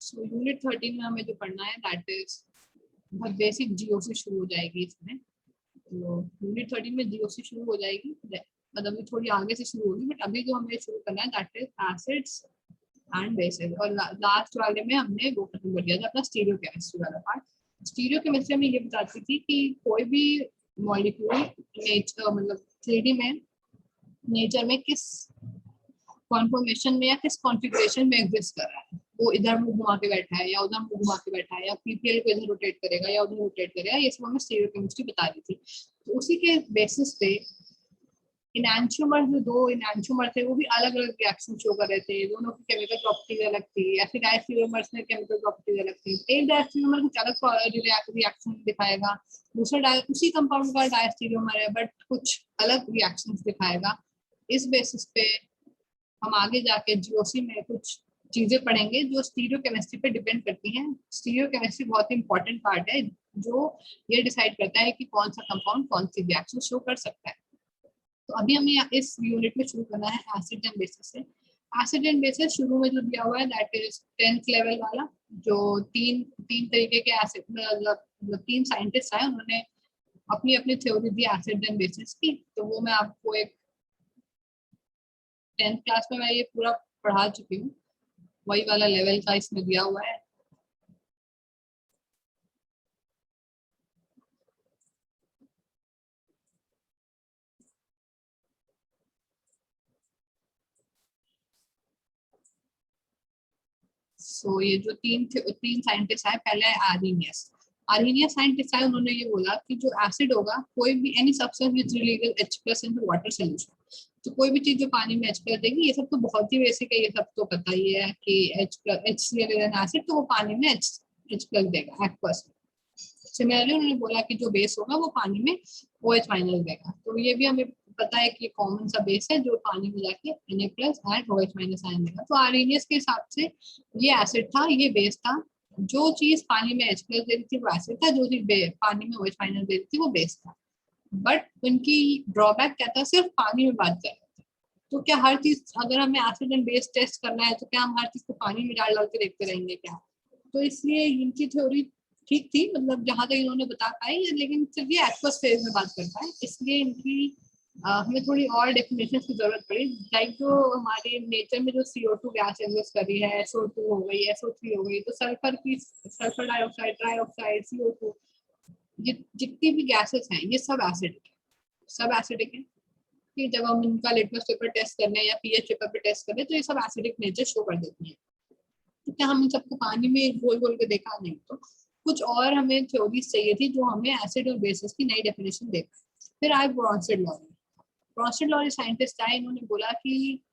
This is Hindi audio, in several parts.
सो यूनिट 13 में हमें जो पढ़ना है दैट इज बहुत बेसिक जीओ से शुरू हो जाएगी इसमें। तो यूनिट 13 में जीओ से शुरू हो जाएगी, मतलब थोड़ी आगे से शुरू होगी, बट अभी जो हमें शुरू करना है that is acids and bases. और लास्ट वाले में हमने वो खत्म कर दिया था अपना स्टीरियो केमिस्ट्री वाला पार्ट। स्टीरियो केमिस्ट्री में ये बताती थी कि कोई भी मॉलिक्यूल नेचर मतलब 3D में नेचर में किस कॉन्फॉर्मेशन में या किस कॉन्फ़िगरेशन में एग्जिस्ट कर रहा है। वो इधर मुंह घुमा के बैठा है या उधर मुंह घुमा के बैठा है, या पीपीएल को इधर रोटेट करेगा या उधर रोटेट करेगा, ये सब हमें स्टीरियो केमिस्ट्री बता रही थी। तो उसी के बेसिस पे इनैंशियोमर जो दो इनैंशियोमर थे वो भी अलग अलग रिएक्शन शो कर रहे थे, दोनों की केमिकल प्रॉपर्टीज अलग थी। ऐसे डायस्टीरियोमर्स में केमिकल प्रॉपर्टीज अलग थी। एक डायस्टीरियोमर कुछ अलग रिएक्शन दिखाएगा, दूसरा उसी कंपाउंड का डायस्टीरियोमर है बट कुछ अलग रिएक्शंस दिखाएगा। इस बेसिस पे हम आगे जाके जीओसी में कुछ चीजें पढ़ेंगे जो स्टीरियो केमिस्ट्री पे डिपेंड करती हैं। स्टीरियो केमिस्ट्री बहुत ही इंपॉर्टेंट पार्ट है जो ये डिसाइड करता है कि कौन सा कंपाउंड कौन सी रिएक्शन शो कर सकता है। तो अभी हमें इस यूनिट में शुरू करना है एसिड एंड बेसिस से। एसिड एंड बेसिस शुरू में जो दिया हुआ है दैट इज 10th लेवल वाला, जो तीन तरीके के एसिड मतलब 3 साइंटिस्ट आए, उन्होंने अपनी अपनी theory the acid and bases की। तो वो मैं आपको एक 10th क्लास में मैं ये पूरा पढ़ा चुकी हूँ, वही वाला लेवल का इसमें दिया हुआ है। सो ये जो तीन साइंटिस्ट आए, पहले आर्हेनियस साइंटिस्ट आए, उन्होंने ये बोला कि जो एसिड होगा, कोई भी एनी सब्सटेंस विच release H+ into water solution, तो कोई भी चीज जो पानी में H+ देगी, ये सब तो बहुत ही बेसिक है, ये सब तो पता ही है कि HCl एसिड तो वो पानी में H+ देगा एक्वस। सिमिलरली उन्होंने बोला कि जो बेस होगा वो पानी में OH- देगा। तो ये भी हमें पता है कि कॉमन सा बेस है जो पानी में जाके Na+ एंड OH- आयन देगा। तो आर्हेनियस के हिसाब से ये एसिड था, ये बेस था। जो चीज पानी में H+ दे रही थी वो एसिड था, जो चीज पानी में OH- दे रही थी वो बेस था। बट उनकी ड्रॉबैक क्या था, सिर्फ पानी में बात कर रहे थे। तो क्या हर चीज, अगर हमें एसिड एंड बेस टेस्ट करना है तो क्या हम हर चीज को पानी में डाल डाल के देखते रहेंगे क्या? तो इसलिए इनकी थ्योरी ठीक थी, मतलब जहां तक इन्होंने बता पाई, लेकिन सिर्फ ये एक्वस फेज में बात करता है, इसलिए इनकी हमें थोड़ी और डेफिनेशन की जरूरत पड़ी। लाइक जो हमारे नेचर में जो CO2 गैस एग्जिस्ट कर रही है, SO2 हो गई, SO3 हो गई, तो सल्फर डाइऑक्साइड, ट्राइऑक्साइड, CO2, जितनी भी गैसेस हैं ये सब एसिडिक है। कि जब हम इनका लिटमस पेपर टेस्ट करने या पीएच पेपर पे टेस्ट करें तो ये सब एसिडिक नेचर शो कर देती है। तो क्या हम इन सबको पानी में घोल घोल के देखा? नहीं। तो कुछ और हमें थ्योरीज चाहिए थी जो हमें एसिड और बेसिस की नई डेफिनेशन दे पाए। फिर आए ब्रॉन्स्टेड लॉरी साइंटिस्ट आए, इन्होंने बोला कि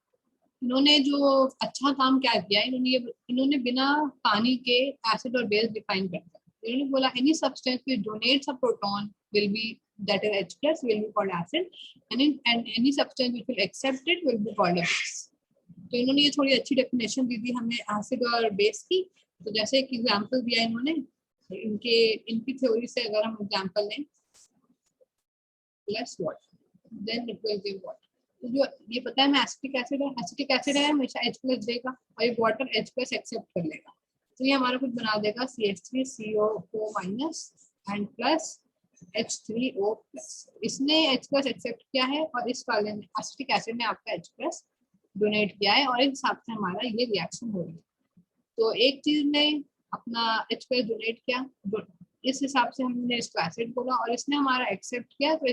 इन्होंने जो अच्छा काम क्या किया, इन्होंने बिना पानी के एसिड और बेस डिफाइन कर दिया। इन्होंने बोला any substance which donates a proton will be that is H+ will be called acid, and any substance which will accept it will be called a base. तो इन्होंने ये थोड़ी अच्छी डेफिनेशन दी थी हमें एसिड और बेस की। तो जैसे एक एग्जांपल दिया इन्होंने, इनकी थ्योरी से अगर हम एग्जांपल लें, less water then it will give water। तो जो ये पता है मैं एसिटिक एसिड है हमेशा H+ देगा, और ये वाटर H+ एक्सेप्ट कर लेगा। तो ये हमारा कुछ बना देगा CH3CO4- एंड प्लस H3O+। इसने H+ एक्सेप्ट किया है और इस वाले में एसिटिक एसिड ने आपका H+ डोनेट किया है, और इस हिसाब से हमारा ये रिएक्शन हो रही है। तो एक चीज ने अपना H+ डोनेट किया, इस हिसाब से हमने इसको एसिड बोला, और इसने हमारा एक्सेप्ट किया, तो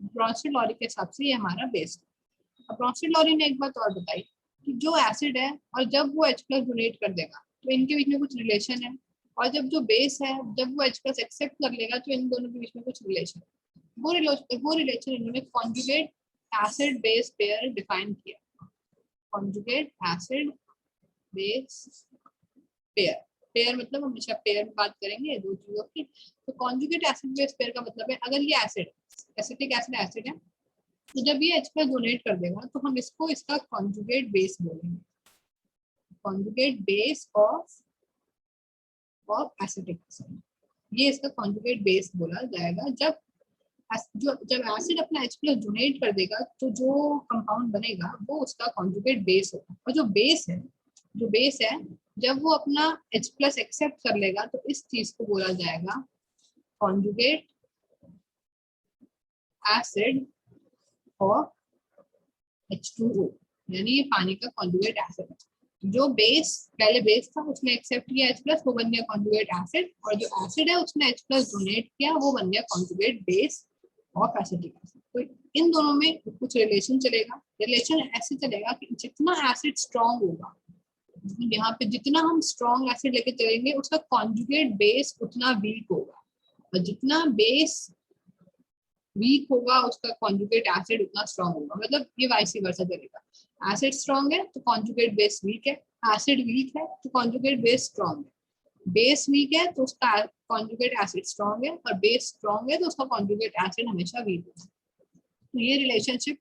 ब्रॉन्स्टेड लॉरी के हिसाब से ये हमारा बेस है। अब ब्रॉन्स्टेड लॉरी ने एक बात और बताई कि जो एसिड है और जब वो H+ डोनेट कर देगा तो इनके बीच में कुछ रिलेशन है, और जब जो बेस है जब वो H+ एक्सेप्ट कर लेगा तो इन दोनों के बीच में कुछ रिलेशन है। वो रिलेशन इन्होंने conjugate acid base pair define किया। कॉन्जुगेट एसिड बेस पेयर मतलब हमेशा पेयर में बात करेंगे दो चीजों की। तो कॉन्जुगेट एसिड बेस पेयर का मतलब है, अगर ये एसिटिक एसिड है, तो जब ये H+ डोनेट कर देगा तो हम इसको इसका कॉन्जुगेट बेस बोलेंगे। Conjugate base of acetic acid, ये इसका कॉन्जुगेट बेस बोला जाएगा। जब एसिड अपना H+ डोनेट कर देगा तो जो कंपाउंड बनेगा वो उसका कॉन्जुगेट बेस होगा। और जो बेस है जब वो अपना H+ एक्सेप्ट कर लेगा तो इस चीज को बोला जाएगा कॉन्जुगेट एसिड और H2O, यानी ये पानी का कॉन्जुगेट एसिड है। जो बेस पहले बेस था उसने एक्सेप्ट किया H+, वो बन गया कॉन्जुगेट एसिड, और जो एसिड है उसने H+ डोनेट किया, वो बन गया conjugate base of acetic acid. तो इन दोनों में कुछ रिलेशन चलेगा। रिलेशन ऐसे चलेगा कि जितना एसिड स्ट्रॉन्ग होगा, यहाँ पे जितना हम स्ट्रॉन्ग एसिड लेके चलेंगे उसका कॉन्जुगेट बेस उतना वीक होगा, और जितना बेस वीक होगा उसका कॉन्जुगेट एसिड उतना स्ट्रॉन्ग होगा। मतलब ये वाइस वर्सा चलेगा। एसिड स्ट्रॉन्ग है तो कॉन्जुगेट बेस वीक है, एसिड वीक है तो कॉन्जुगेट बेस स्ट्रॉन्ग है, बेस वीक है तो उसका कॉन्जुगेट एसिड स्ट्रॉन्ग है, और बेस स्ट्रॉन्ग है तो उसका कॉन्जुगेट एसिड हमेशा वीक होगा। तो ये रिलेशनशिप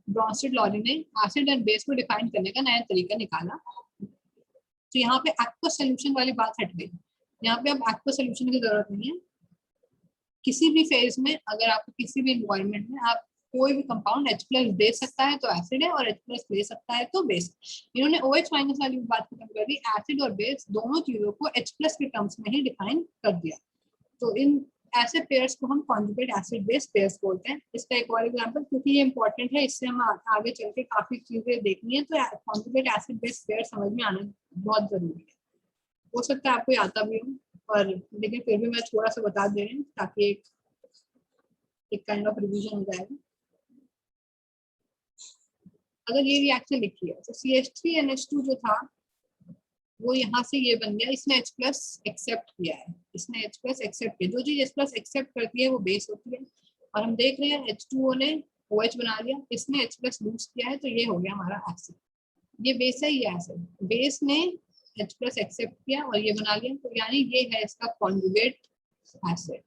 ब्रॉन्स्टेड-लॉरी ने एसिड एंड बेस को डिफाइन करने का नया तरीका निकाला। तो यहाँ पे एक्वस सोल्यूशन वाली बात हट गई। यहाँ पे अब एक्वस सोल्यूशन की जरूरत नहीं है। किसी भी फेज में अगर आप किसी भी एनवायरनमेंट में आप कोई भी कंपाउंड H+ दे सकता है तो एसिड है, और H+ ले सकता है तो बेस। इन्होंने OH- वाली बात खत्म कर दी, एसिड और बेस दोनों चीजों को H+ के टर्म्स में ही डिफाइन कर दिया। तो इन ऐसे पेयर्स को हम कॉन्जुगेट एसिड बेस पेयर्स बोलते हैं। इसका एक और एग्जांपल, क्योंकि ये इंपॉर्टेंट है, इससे हम आगे चल के काफी चीजें देखनी है, तो कॉन्जुगेट एसिड बेस पेयर समझ में आना बहुत जरूरी है। हो सकता है आपको आता भी हो, पर लेकिन फिर भी मैं थोड़ा सा बता दे रही हूँ ताकि एक काइंड ऑफ रिवीजन हो जाएगा। अगर ये रिएक्शन लिखी है तो CH3NH2 जो था वो यहाँ से ये बन गया, इसने H+ एक्सेप्ट किया है, इसने H+ एक्सेप्ट किया। जो चीज H+ एक्सेप्ट करती है वो बेस होती है, और हम देख रहे हैं H2O ने OH बना लिया, इसने H+ लूज किया है, तो ये हो गया हमारा एसिड। ये बेस है, ये एसिड। बेस ने H+ एक्सेप्ट किया और ये बना लिया, तो यानी ये है इसका कॉन्जुगेट एसिड।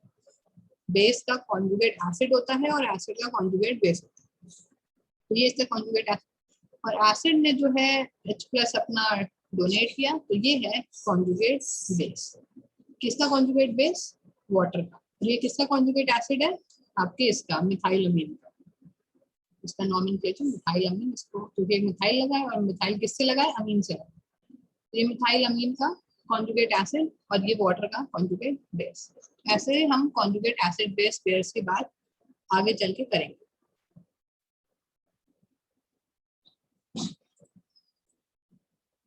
बेस का कॉन्जुगेट एसिड होता है और एसिड का कॉन्जुगेट बेस होता है। तो ये इसका कॉन्जुगेट एसिड, और एसिड ने जो है H+ अपना डोनेट किया, तो ये है कॉन्जुगेट बेस। किसका कॉन्जुगेट बेस? वाटर का। ये किसका कॉन्जुगेट एसिड है? आपके इसका मिथाइलअमीन का। इसका नॉमेनक्लेचर मिथाइलअमीन, इसको क्योंकि मिथाइल लगा है, और मिथाइल किससे लगा है? अमीन से लगा। ये मिथाइलअमीन का कॉन्जुगेट एसिड और ये वाटर का कॉन्जुगेट बेस। ऐसे हम कॉन्जुगेट एसिड बेस पेयर्स की बात आगे चल के करेंगे।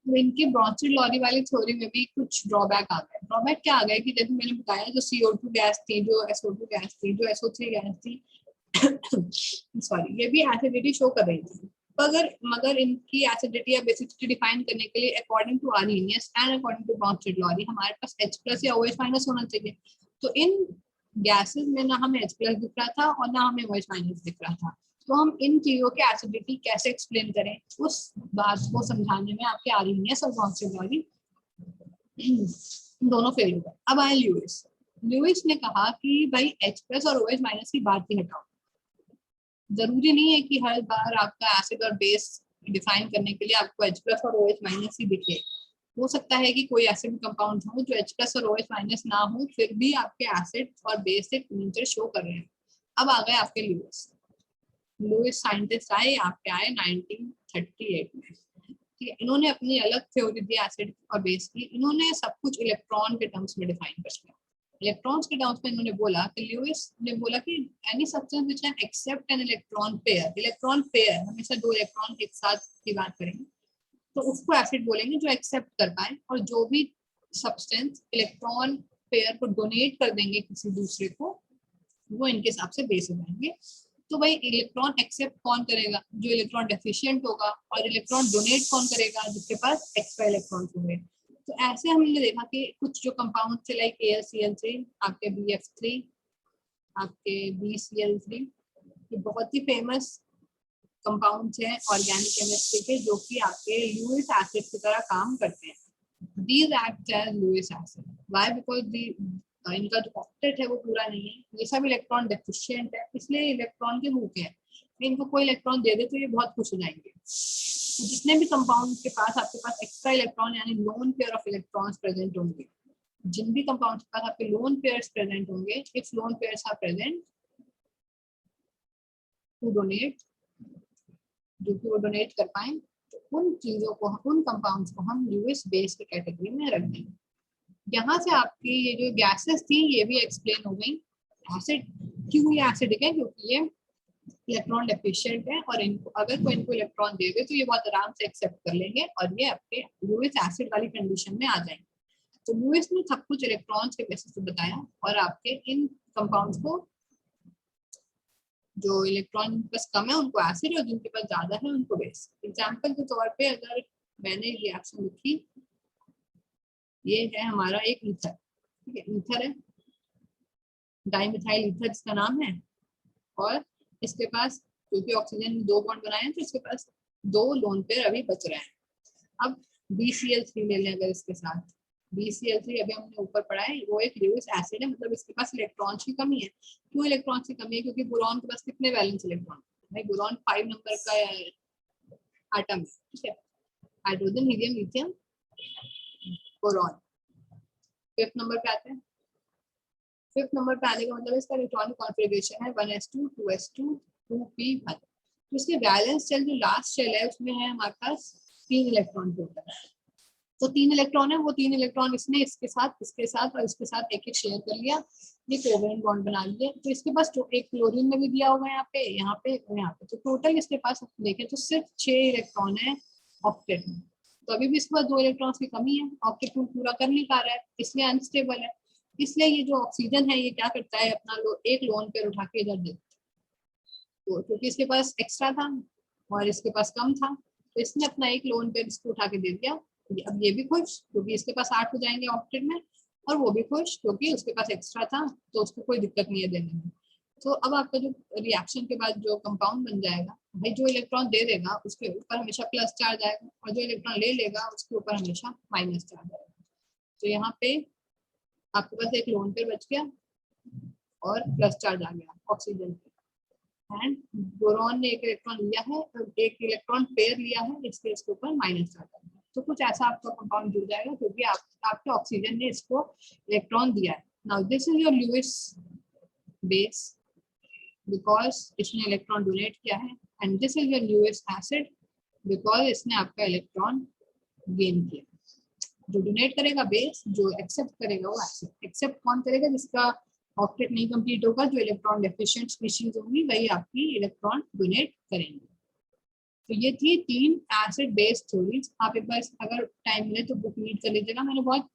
तो इनके ब्रॉन्स्टेड-लॉरी वाली थ्योरी में भी कुछ ड्रॉबैक आ गए। ड्रॉबैक क्या आ गए कि जैसे मैंने बताया, जो CO2 गैस थी, जो SO2 गैस थी, जो SO3 गैस थी सॉरी, ये भी एसिडिटी शो कर रही थी। मगर इनकी एसिडिटी या बेसिसिटी डिफाइन करने के लिए according to Arrhenius and according to Bronsted Lowry हमारे पास H+ या OH- होना चाहिए। तो इन गैसेस में ना हमें H+ दिख रहा था और ना हमें OH- दिख रहा था। तो हम इन चीजों के एसिडिटी कैसे एक्सप्लेन करें, उस बात को समझाने में आपके आर्हेनियस और ब्रॉन्स्टेड-लॉरी दोनों फेल हो गए। अब आए ल्यूइस। ल्यूइस ने कहा कि भाई H+ और OH- की बात ही हटाओ। जरूरी नहीं है कि हर बार आपका एसिड और बेस डिफाइन करने के लिए आपको H+ और OH- ही दिखे। हो सकता है कि कोई ऐसे भी कंपाउंड हो जो H+ और OH- ना हो, फिर भी आपके एसिड और बेस से नेचर शो कर रहे हैं। अब आ गए आपके ल्यूइस। लुइस साइंटिस्ट आए, आपके आए 1938 में। ठीक है, इन्होंने अपनी अलग थ्योरी दी एसिड और बेस की। इन्होंने सब कुछ इलेक्ट्रॉन के टर्म्स में डिफाइन कर दिया। इलेक्ट्रॉन्स के टर्म्स में इन्होंने बोला कि ल्यूइस ने बोला कि any substance which can accept an electron pair, electron pair हमेशा दो इलेक्ट्रॉन एक साथ की बात करेंगे, तो उसको एसिड बोलेंगे जो एक्सेप्ट कर पाए, और जो भी सब्सटेंस इलेक्ट्रॉन पेयर को डोनेट कर देंगे किसी दूसरे को, वो इनके हिसाब से बेस हो जाएंगे। तो भाई इलेक्ट्रॉन एक्सेप्ट कौन करेगा? जो इलेक्ट्रॉन डेफिशिएंट होगा। और इलेक्ट्रॉन डोनेट कौन करेगा? जिसके पास एक्स्ट्रा इलेक्ट्रॉन होंगे। तो ऐसे हमने देखा कि कुछ जो कंपाउंड थे लाइक AlCl3, आपके BF3, आपके BCl3, ये बहुत ही फेमस कंपाउंड्स हैं ऑर्गेनिक केमिस्ट्री के, जो कि आपके ल्यूइस एसिड की तरह काम करते हैं। These act as Lewis acid. Why? Because इनका जो ऑक्टेट है वो पूरा नहीं है, ये सब इलेक्ट्रॉन डेफिशिएंट है, इसलिए इलेक्ट्रॉन के भूखे हैं। इनको कोई इलेक्ट्रॉन दे दे तो ये बहुत खुश हो जाएंगे। तो जितने भी कंपाउंड के पास आपके पास एक्स्ट्रा इलेक्ट्रॉन यानी lone pair of electrons present होंगे, जिन भी कंपाउंड के पास आपके लोन पेयर्स प्रेजेंट होंगे, if lone pairs are present to donate, जो कि वो डोनेट कर पाए, तो उन चीजों को, उन कंपाउंड्स को हम ल्यूइस बेस की कैटेगरी में रख देंगे। यहाँ से आपकी ये जो गैसेस थी ये भी एक्सप्लेन हो गई। एसिड क्यों ये एसिडिक है, क्योंकि ये इलेक्ट्रॉन डेफिशिएंट है और इनको अगर कोई इनको इलेक्ट्रॉन दे दे तो ये बहुत आराम से एक्सेप्ट कर लेंगे और ये आपके लुईस एसिड वाली कंडीशन में आ जाएंगे। तो लुईस ने सब कुछ इलेक्ट्रॉन्स के बेसिस पे बताया और आपके इन कंपाउंड्स को, जो इलेक्ट्रॉन बस कम है उनको एसिड और जिनके पास ज्यादा है उनको बेस। एग्जाम्पल के तौर पे अगर मैंने रिएक्शन लिखी, ये है हमारा एक ईथर, ठीक है, ईथर है, डाइमिथाइल ईथर जिसका नाम है, और इसके पास क्योंकि ऑक्सीजन में 2 बॉन्ड बनाए हैं तो इसके पास 2 लोन पेयर अभी बच रहे हैं। अब BCl3 ले लें अगर इसके साथ, BCl3 अभी हमने ऊपर पढ़ा है, वो एक ल्यूइस एसिड है, मतलब इसके पास इलेक्ट्रॉन्स की कमी है। क्यों इलेक्ट्रॉन्स की कमी है? क्योंकि बोरॉन के पास कितने वैलेंस इलेक्ट्रॉन है? बोरॉन 5 नंबर का एटम है, ठीक है, hydrogen, helium, lithium, boron 5th number पे आते हैं। 5th नंबर पे आने का मतलब इसका इलेक्ट्रॉनिक कॉन्फ़िगरेशन है 1s2 2s2 2p1। तो इसके वैलेंस शेल जो लास्ट शेल है उसमें है हमारे पास 3 इलेक्ट्रॉन टोटल। तो 3 इलेक्ट्रॉन है, वो 3 इलेक्ट्रॉन इसने इसके साथ और इसके साथ एक शेयर कर लिया, ये कोवेलेंट बॉन्ड बना लिए। तो इसके पास तो एक क्लोरीन में भी दिया होगा यहाँ पे और यहाँ पे, तो टोटल इसके पास देखें तो सिर्फ 6 इलेक्ट्रॉन है ऑक्टेट में। तो अभी भी इसके पास 2 इलेक्ट्रॉन्स की कमी है, ऑक्टेट पूरा कर नहीं पा रहा है, इसलिए अनस्टेबल है। इसलिए ये जो ऑक्सीजन है ये क्या करता है, अपना एक लोन पेयर उठा के इधर देता है। तो क्योंकि इसके पास एक्स्ट्रा था और इसके पास कम था तो इसने अपना एक लोन पेयर इसको उठा के दे दिया। अब ये भी खुश क्योंकि इसके पास 8 हो जाएंगे ऑक्टेट में, और वो भी खुश क्योंकि उसके पास एक्स्ट्रा था तो उसको कोई दिक्कत नहीं है देने में। तो अब आपका जो रिएक्शन के बाद जो कंपाउंड बन जाएगा, भाई जो इलेक्ट्रॉन दे देगा उसके ऊपर हमेशा प्लस चार्ज आएगा और जो इलेक्ट्रॉन ले लेगा उसके ऊपर हमेशा माइनस चार्ज आएगा। तो यहाँ पे आपके पास एक लोन पेयर बच गया और प्लस चार्ज आ गया ऑक्सीजन पे, एंड बोरॉन ने एक इलेक्ट्रॉन लिया है, एक इलेक्ट्रॉन पेयर लिया है, इसके ऊपर माइनस चार्ज आ गया। तो कुछ ऐसा आपका कंपाउंड जुड़ जाएगा क्योंकि आपके ऑक्सीजन ने इसको इलेक्ट्रॉन दिया है। Now this is your Lewis base because इसने इलेक्ट्रॉन डोनेट किया है, and this is your Lewis acid because इसने आपका इलेक्ट्रॉन गेन किया। जो डोनेट करेगा बेस, जो एक्सेप्ट करेगा वो एसिड। एक्सेप्ट कौन करेगा? जिसका ऑक्टेट नहीं कंप्लीट होगा, जो इलेक्ट्रॉन डेफिशिएंट स्पीशीज होंगी वही आपकी इलेक्ट्रॉन डोनेट करेंगे। तो ये थी 3 एसिड बेस थ्योरीज। आप एक बार अगर टाइम मिले तो बुक रीड कर लीजिएगा, मैंने बहुत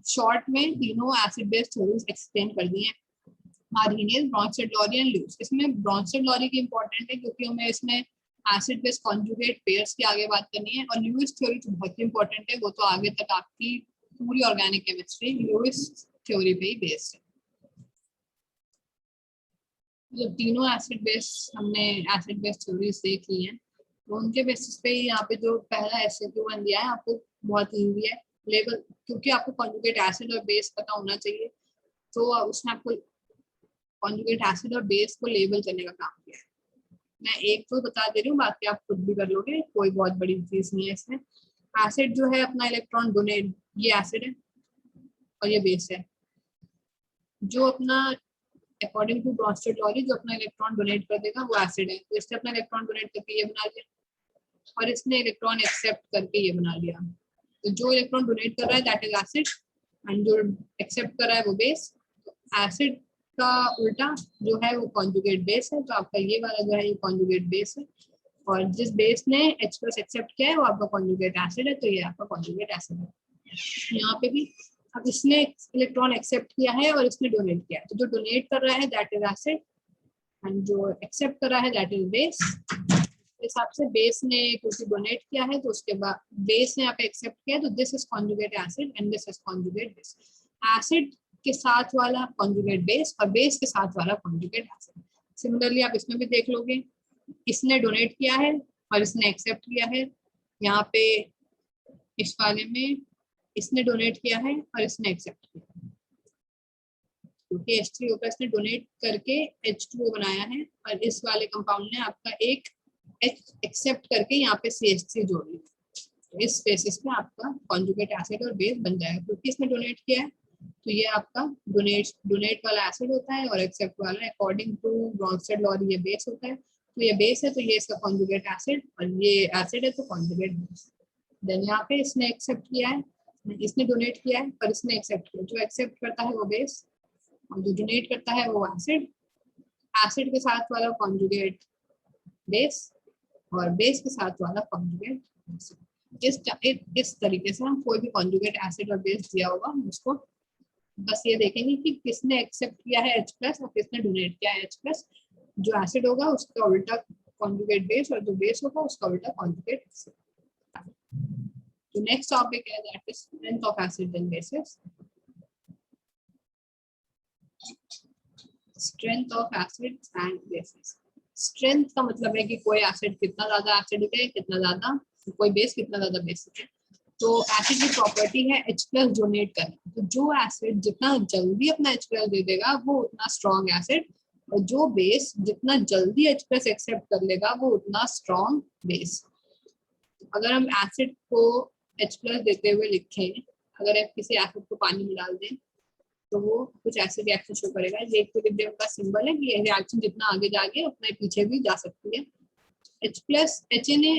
शॉर्ट में तीनों एसिड बेस थ्योरीज एक्सप्लेन कर दी हैं। Arrhenius, Bronsted, Lowry and Lewis. इसमें ब्रॉन्स्टेड लॉरी की इंपॉर्टेंट है क्योंकि हमें इसमें एसिड बेस कॉन्जुगेट पेयर्स की आगे बात करनी है, और ल्यूइस थ्योरी तो बहुत इंपॉर्टेंट है, वो तो आगे तक आपकी पूरी ऑर्गेनिक केमिस्ट्री ल्यूइस थ्योरी पे ही बेस्ड है। जो तीनों एसिड बेस हमने एसिड बेस थ्योरीज देख ली हैं तो उनके बेसिस पे यहाँ पे जो पहला SAQ1 दिया है आपको बहुत ईजी है लेवल, क्योंकि आपको कॉन्जुगेट एसिड और बेस पता होना चाहिए। तो उसने आपको कॉन्जुगेट एसिड और बेस को लेबल करने का काम किया है। मैं एक तो बता दे रही हूँ, बाकी आप खुद भी कर लोगे, कोई बहुत बड़ी चीज नहीं है इसमें। एसिड जो है अपना इलेक्ट्रॉन डोनेट, ये एसिड है और ये बेस है। जो अपना अकॉर्डिंग टू ब्रॉन्स्टेड लॉरी जो अपना इलेक्ट्रॉन डोनेट कर देगा वो एसिड है। तो इसने अपना इलेक्ट्रॉन डोनेट करके ये बना लिया और इसने इलेक्ट्रॉन एक्सेप्ट करके ये बना लिया। तो जो इलेक्ट्रॉन डोनेट कर रहा है दैट इज एसिड एंड जो एक्सेप्ट कर रहा है वो बेस। एसिड का उल्टा जो है वो कॉन्जुगेट बेस है, तो आपका ये वाला जो है ये कॉन्जुगेट बेस है, और जिस बेस ने H+ एक्सेप्ट किया है वो आपका कॉन्जुगेट एसिड है, तो ये आपका कॉन्जुगेट एसिड है। यहाँ पे भी अब इसने इलेक्ट्रॉन एक्सेप्ट किया है और इसने डोनेट किया है, तो जो डोनेट कर रहा है दैट इज एसिड एंड जो एक्सेप्ट कर रहा है दैट इज बेस। इस हिसाब से बेस ने क्योंकि डोनेट किया है तो उसके बाद बेस ने यहाँ पे एक्सेप्ट किया है, तो this is conjugate acid and this is conjugate base. Acid के साथ वाला कॉन्जुगेट बेस और बेस के साथ वाला कॉन्जुगेट एसिड। सिमिलरली आप इसमें भी देख लोगे, इसने डोनेट किया है और इसने एक्सेप्ट किया है। यहाँ पे इस वाले में इसने डोनेट किया है और इसने एक्सेप्ट किया, क्योंकि H3O का इसने डोनेट करके H2O बनाया है, और इस वाले कंपाउंड ने आपका एक H एक्सेप्ट करके यहाँ पे CH3 जोड़ लिया। तो इस बेसिस पे आपका कॉन्जुगेट एसिड और बेस बन जाएगा, क्योंकि इसने डोनेट किया है तो ये आपका डोनेट वाला एसिड होता है और एक्सेप्ट वाला अकॉर्डिंग टू ब्रॉन्स्टेड लॉरी ये बेस होता है, तो ये बेस है तो ये इसका कॉन्जुगेट एसिड, और ये एसिड है तो कॉन्जुगेट बेस। देन यहाँ पे इसने एक्सेप्ट किया है, इसने डोनेट किया है, पर इसने एक्सेप्ट किया। जो एक्सेप्ट करता है वो बेस, और जो डोनेट करता है वो एसिड। एसिड के साथ वाला कॉन्जुगेट बेस, और बेस के साथ वाला कॉन्जुगेट एसिड। इस तरीके से हम कोई भी कॉन्जुगेट एसिड और बेस दिया होगा उसको बस ये देखेंगे कि किसने एक्सेप्ट किया है H+ और किसने डोनेट किया है H+। जो एसिड होगा उसका उल्टा कॉन्जुगेट बेस, और जो बेस होगा उसका उल्टा कॉन्जुगेट एसिड। तो नेक्स्ट टॉपिक है that is strength of acid and bases. Strength of acids and bases. Strength का मतलब है कि कोई एसिड कितना ज्यादा एसिडिक है, कितना ज्यादा, कोई बेस कितना ज्यादा बेसिक है। तो एसिड की प्रॉपर्टी है H+ डोनेट करना। तो जो एसिड जितना जल्दी अपना H+ दे देगा वो उतना स्ट्रॉन्ग एसिड, और जो बेस जितना जल्दी H+ एक्सेप्ट कर लेगा वो उतना स्ट्रॉन्ग बेस। अगर हम एसिड को H+ देते हुए लिखें, अगर आप किसी एसिड को पानी में डाल दें तो वो कुछ ऐसे रिएक्शन शो करेगा। ये इक्विलिब्रियम का सिंबल है कि ये रिएक्शन जितना आगे जाके उतना पीछे भी जा सकती है। H+ ने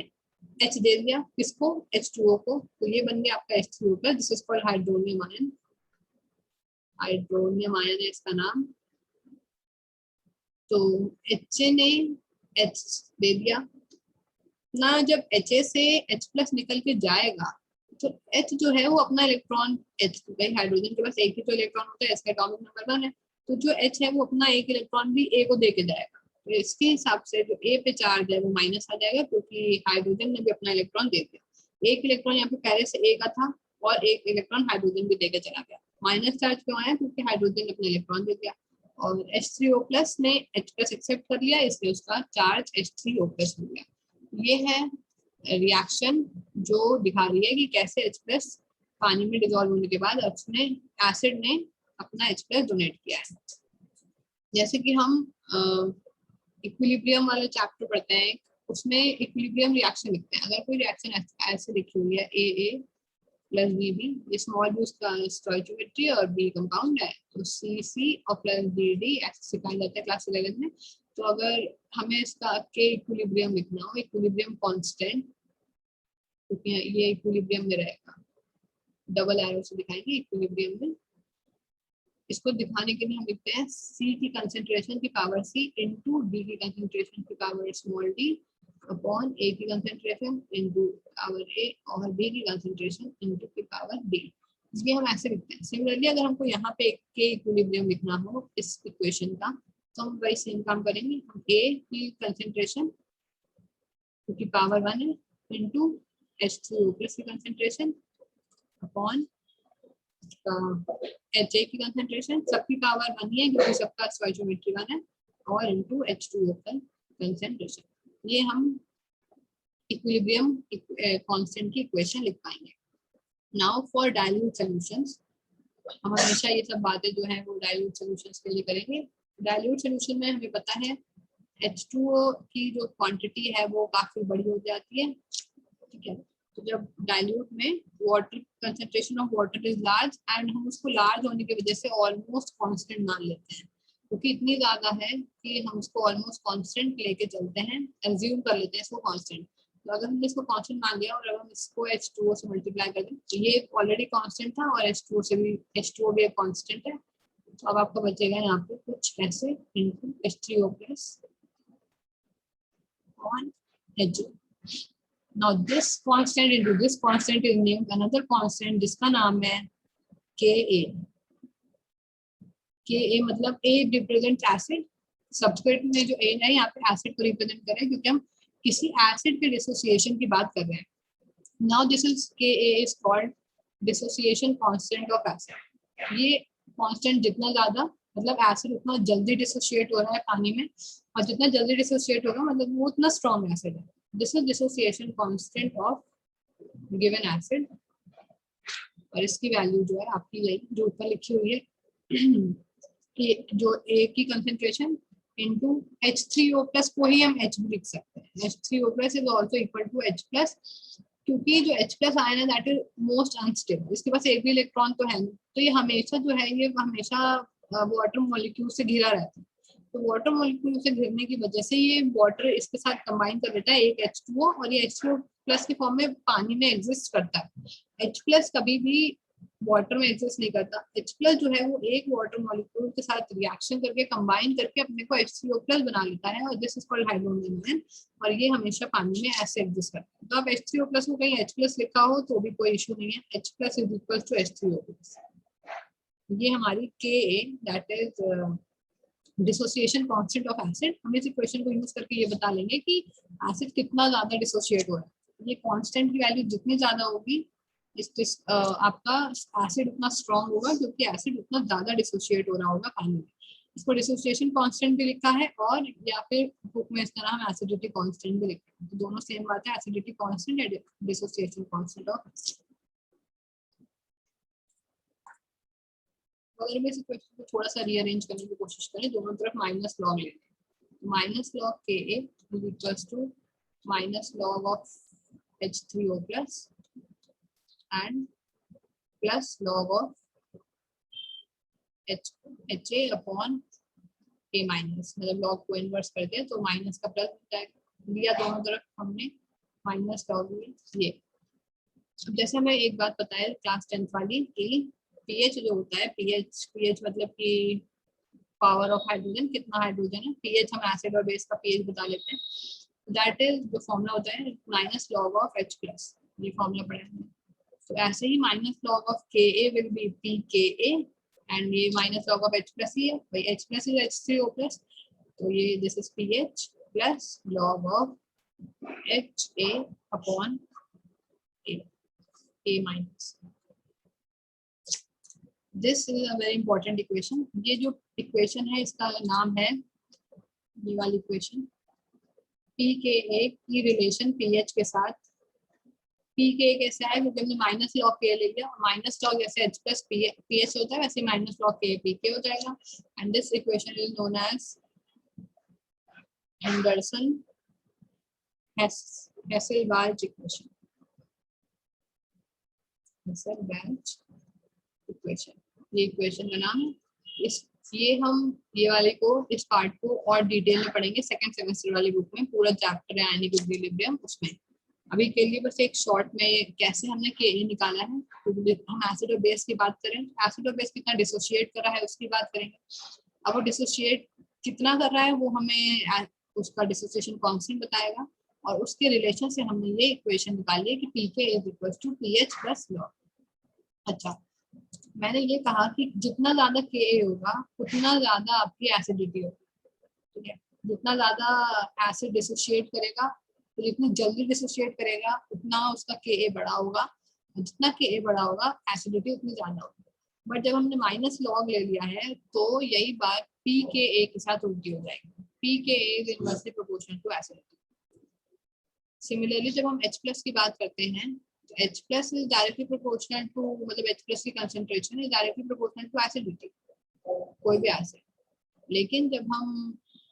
H दे दिया किसको, H2O को, तो ये बन गया आपका H3O+। This is called hydronium ion. Hydronium ion है इसका नाम। तो H ने H दे दिया ना, जब HA से H+ निकल के जाएगा तो H जो है वो अपना इलेक्ट्रॉन, H भाई हाइड्रोजन के पास एक ही तो इलेक्ट्रॉन होता है, इसका एटॉमिक नंबर 1 है, तो जो H है वो अपना एक इलेक्ट्रॉन भी A को दे के जाएगा। तो इसके हिसाब से जो A पे चार्ज है वो माइनस आ जाएगा, क्योंकि हाइड्रोजन ने भी अपना इलेक्ट्रॉन दे दिया। एक इलेक्ट्रॉन यहाँ पे पहले से A का था और एक इलेक्ट्रॉन हाइड्रोजन भी देके चला गया। माइनस चार्ज क्यों आया, क्योंकि हाइड्रोजन ने अपना इलेक्ट्रॉन दे दिया। और H3O+ ने H+ एक्सेप्ट कर लिया, इसलिए उसका चार्ज H3O+ हो गया। ये है रिएक्शन जो दिखा रही है कि कैसे H+ पानी में डिजोल्व होने के बाद उसने एसिड ने अपना H+ डोनेट किया है। जैसे कि हम इक्विलिब्रियम वाले चैप्टर पढ़ते हैं, उसमें इक्विलिब्रियम रिएक्शन लिखते हैं। अगर कोई रिएक्शन ऐसे लिखी हुई है AA + BB, ये स्मॉल बी उसका स्टोइचियोमेट्री और B कंपाउंड है, तो CC और +DD ऐसे सिखाया जाता है क्लास 11 में। तो अगर हमें इसका के इक्विलिब्रियम लिखना हो, इक्विलिब्रियम कांस्टेंट, क्योंकि ये इक्विलिब्रियम में रहेगा, डबल एरो से दिखाएंगे इक्विलिब्रियम में। इसको दिखाने के लिए हम लिखते हैं C की कंसंट्रेशन की पावर C इंटू D की कंसंट्रेशन की power small d upon A की कंसंट्रेशन इंटू पावर A और B की कंसंट्रेशन इंटू की पावर D। ये हम ऐसे लिखते हैं। सिमिलरली अगर हमको यहाँ पे के इक्विलिब्रियम लिखना हो इस इक्वेशन का, तो हम वही सेम काम करेंगे। हम A की कंसंट्रेशन की पावर 1 है इंटू H3O+ की कंसंट्रेशन अपॉन HA की कंसंट्रेशन, सबकी पावर 1 ही है क्योंकि सबका स्टोइचियोमेट्री 1 है, और इनटू H2O का कंसंट्रेशन। ये हम इक्विलिब्रियम कांस्टेंट की इक्वेशन लिख पाएंगे। नाउ फॉर डाइल्यूट सॉल्यूशंस, हम हमेशा ये सब बातें जो है वो डाइल्यूट सॉल्यूशंस के लिए करेंगे। डाइल्यूट सॉल्यूशन में हमें पता है H2O की जो क्वांटिटी है वो काफी बड़ी हो जाती है, ठीक है। तो जब डाइल्यूट में water concentration of water is large, and हम उसको लार्ज होने की वजह से ऑलमोस्ट कांस्टेंट मान लेते हैं, क्योंकि इतनी ज्यादा है कि हम उसको ऑलमोस्ट कांस्टेंट लेके चलते हैं, एज्यूम कर लेते हैं इसको कांस्टेंट। तो अगर हमने इसको कांस्टेंट मान लिया और अगर हम इसको H2O से मल्टीप्लाई कर दें, तो ये ऑलरेडी कांस्टेंट था और H2O से भी, H2O भी एक कांस्टेंट है। तो अब आपका बचेगा यहाँ पे कुछ ऐसे into H3O+ on H. Now this constant into this constant is named another constant जिसका नाम है Ka. Ka मतलब A represents acid, सब्सक्रिप्ट में जो A है यहाँ पे एसिड को रिप्रेजेंट कर रहे हैं, क्योंकि हम किसी एसिड के डिसोसिएशन की बात कर रहे हैं। Now this is Ka is called dissociation constant of acid। ये कांस्टेंट जितना ज्यादा, मतलब एसिड उतना जल्दी डिसोसिएट हो रहा है पानी में, और जितना जल्दी डिसोसिएट होगा मतलब वो उतना स्ट्रॉन्ग एसिड है। This is dissociation constant of given acid, और इसकी वैल्यू जो है आपकी यही जो ऊपर लिखी हुई है कि जो A की कंसंट्रेशन इनटू H3O+ को ही हम H भी लिख सकते हैं। H3O+ is also equal to H+, क्योंकि जो H+ आयन है दैट इज मोस्ट अनस्टेबल, इसके पास एक भी इलेक्ट्रॉन तो है नहीं, तो ये हमेशा जो है ये हमेशा वाटर मॉलिक्यूल से घिरा रहता है। तो वाटर मॉलिक्यूल से घिरने की वजह से ये वाटर इसके साथ कंबाइन कर लेता है एक H2O, और ये H2O प्लस के फॉर्म में पानी में एग्जिस्ट करता है। H प्लस कभी भी वाटर में एग्जिस्ट नहीं करता। H प्लस जो है वो एक वाटर मॉलिक्यूल के साथ रिएक्शन करके कंबाइन करके अपने को HCO प्लस बना लेता है, और दिस इज कॉल्ड हाइड्रोजन, और ये हमेशा पानी में ऐसे एग्जिस्ट करता है। तो अब HCO प्लस को कहीं H प्लस लिखा हो तो भी कोई इशू नहीं है। H plus is equal to H3O plus. ये हमारी Ka, that is dissociation constant of acid. हम इस इक्वेशन को यूज करके ये बता लेंगे कि एसिड कितना ज्यादा डिसोसिएट हो रहा है। ये कांस्टेंट की वैल्यू जितनी ज्यादा होगी आपका एसिड उतना स्ट्रॉन्ग होगा, क्योंकि एसिड उतना ज्यादा डिसोसिएट हो रहा होगा पानी में। इसको डिसोसिएशन कांस्टेंट भी लिखा है, और या फिर बुक में इसका नाम एसिडिटी कांस्टेंट भी लिखा है। तो दोनों सेम बात है, एसिडिटी कांस्टेंट या डिसोसिएशन कांस्टेंट ऑफ। अगर हम इस इक्वेशन को थोड़ा सा रीअरेंज करने की कोशिश करें, दोनों तरफ माइनस लॉग लेते हैं। Minus log Ka is equals to minus log of H3O plus and plus log of HA upon A minus, मतलब लॉग को इनवर्स कर दिया तो माइनस का प्लस लिया, दोनों तरफ हमने माइनस लॉग लिया। ये अब जैसे हमें एक बात बताया क्लास 10th वाली कि पीएच जो होता है, पीएच मतलब कि पावर ऑफ हाइड्रोजन, कितना हाइड्रोजन है। पीएच हम एसिड और बेस का पीएच बता लेते हैं। दैट इज जो फॉर्मूला होता है minus log of H plus, ये फॉर्मूला पढ़ा है। तो ऐसे ही minus log of Ka will be pKa, and ये minus log of H plus ही है भाई, H plus is H3O plus, तो ये this is pH plus log of HA upon A minus. This is a very important equation. ये जो इक्वेशन है इसका नाम है, ये वाली इक्वेशन, pKa की रिलेशन pH के साथ। pKa कैसे आया, क्योंकि हमने माइनस लॉग Ka ले लिया, माइनस लॉग जैसे H प्लस pH होता है वैसे माइनस लॉग Ka pK हो जाएगा, and this equation is known as Henderson Hasselbalch equation. Hasselbalch equation, ये इक्वेशन का नाम है। ये वाले को, इस पार्ट को और डिटेल में पढ़ेंगे सेकंड सेमेस्टर वाली बुक में, पूरा चैप्टर है आयनिक इक्विलिब्रियम उसमें। अभी के लिए बस एक शॉर्ट में कैसे हमने Ka निकाला है। तो हम एसिड और बेस की बात करें, एसिड और बेस कितना डिसोशिएट कर रहा है उसकी बात करेंगे। अब वो डिसोशिएट कितना कर रहा है वो हमें उसका डिसोसिएशन कांस्टेंट बताएगा, और उसके रिलेशन से हमने ये इक्वेशन निकाली है कि Pk is equal to pH plus log. अच्छा, मैंने ये कहा कि जितना ज्यादा Ka होगा उतना ज्यादा आपकी एसिडिटी होगी, ठीक है। जितना ज्यादा एसिड डिसोशिएट करेगा, तो जितनी जल्दी डिसोशिएट करेगा उतना उसका Ka बड़ा होगा, जितना Ka बड़ा होगा एसिडिटी उतनी ज्यादा होगी। बट जब हमने माइनस लॉग ले लिया है तो यही बात pKa के साथ उल्टी हो जाएगी। pKa is inversely proportional to acidity. Similarly जब हम H प्लस की बात करते हैं, H plus is directly proportional to, मतलब H plus की concentration is directly proportional to acidity, कोई भी एसिड। लेकिन जब हम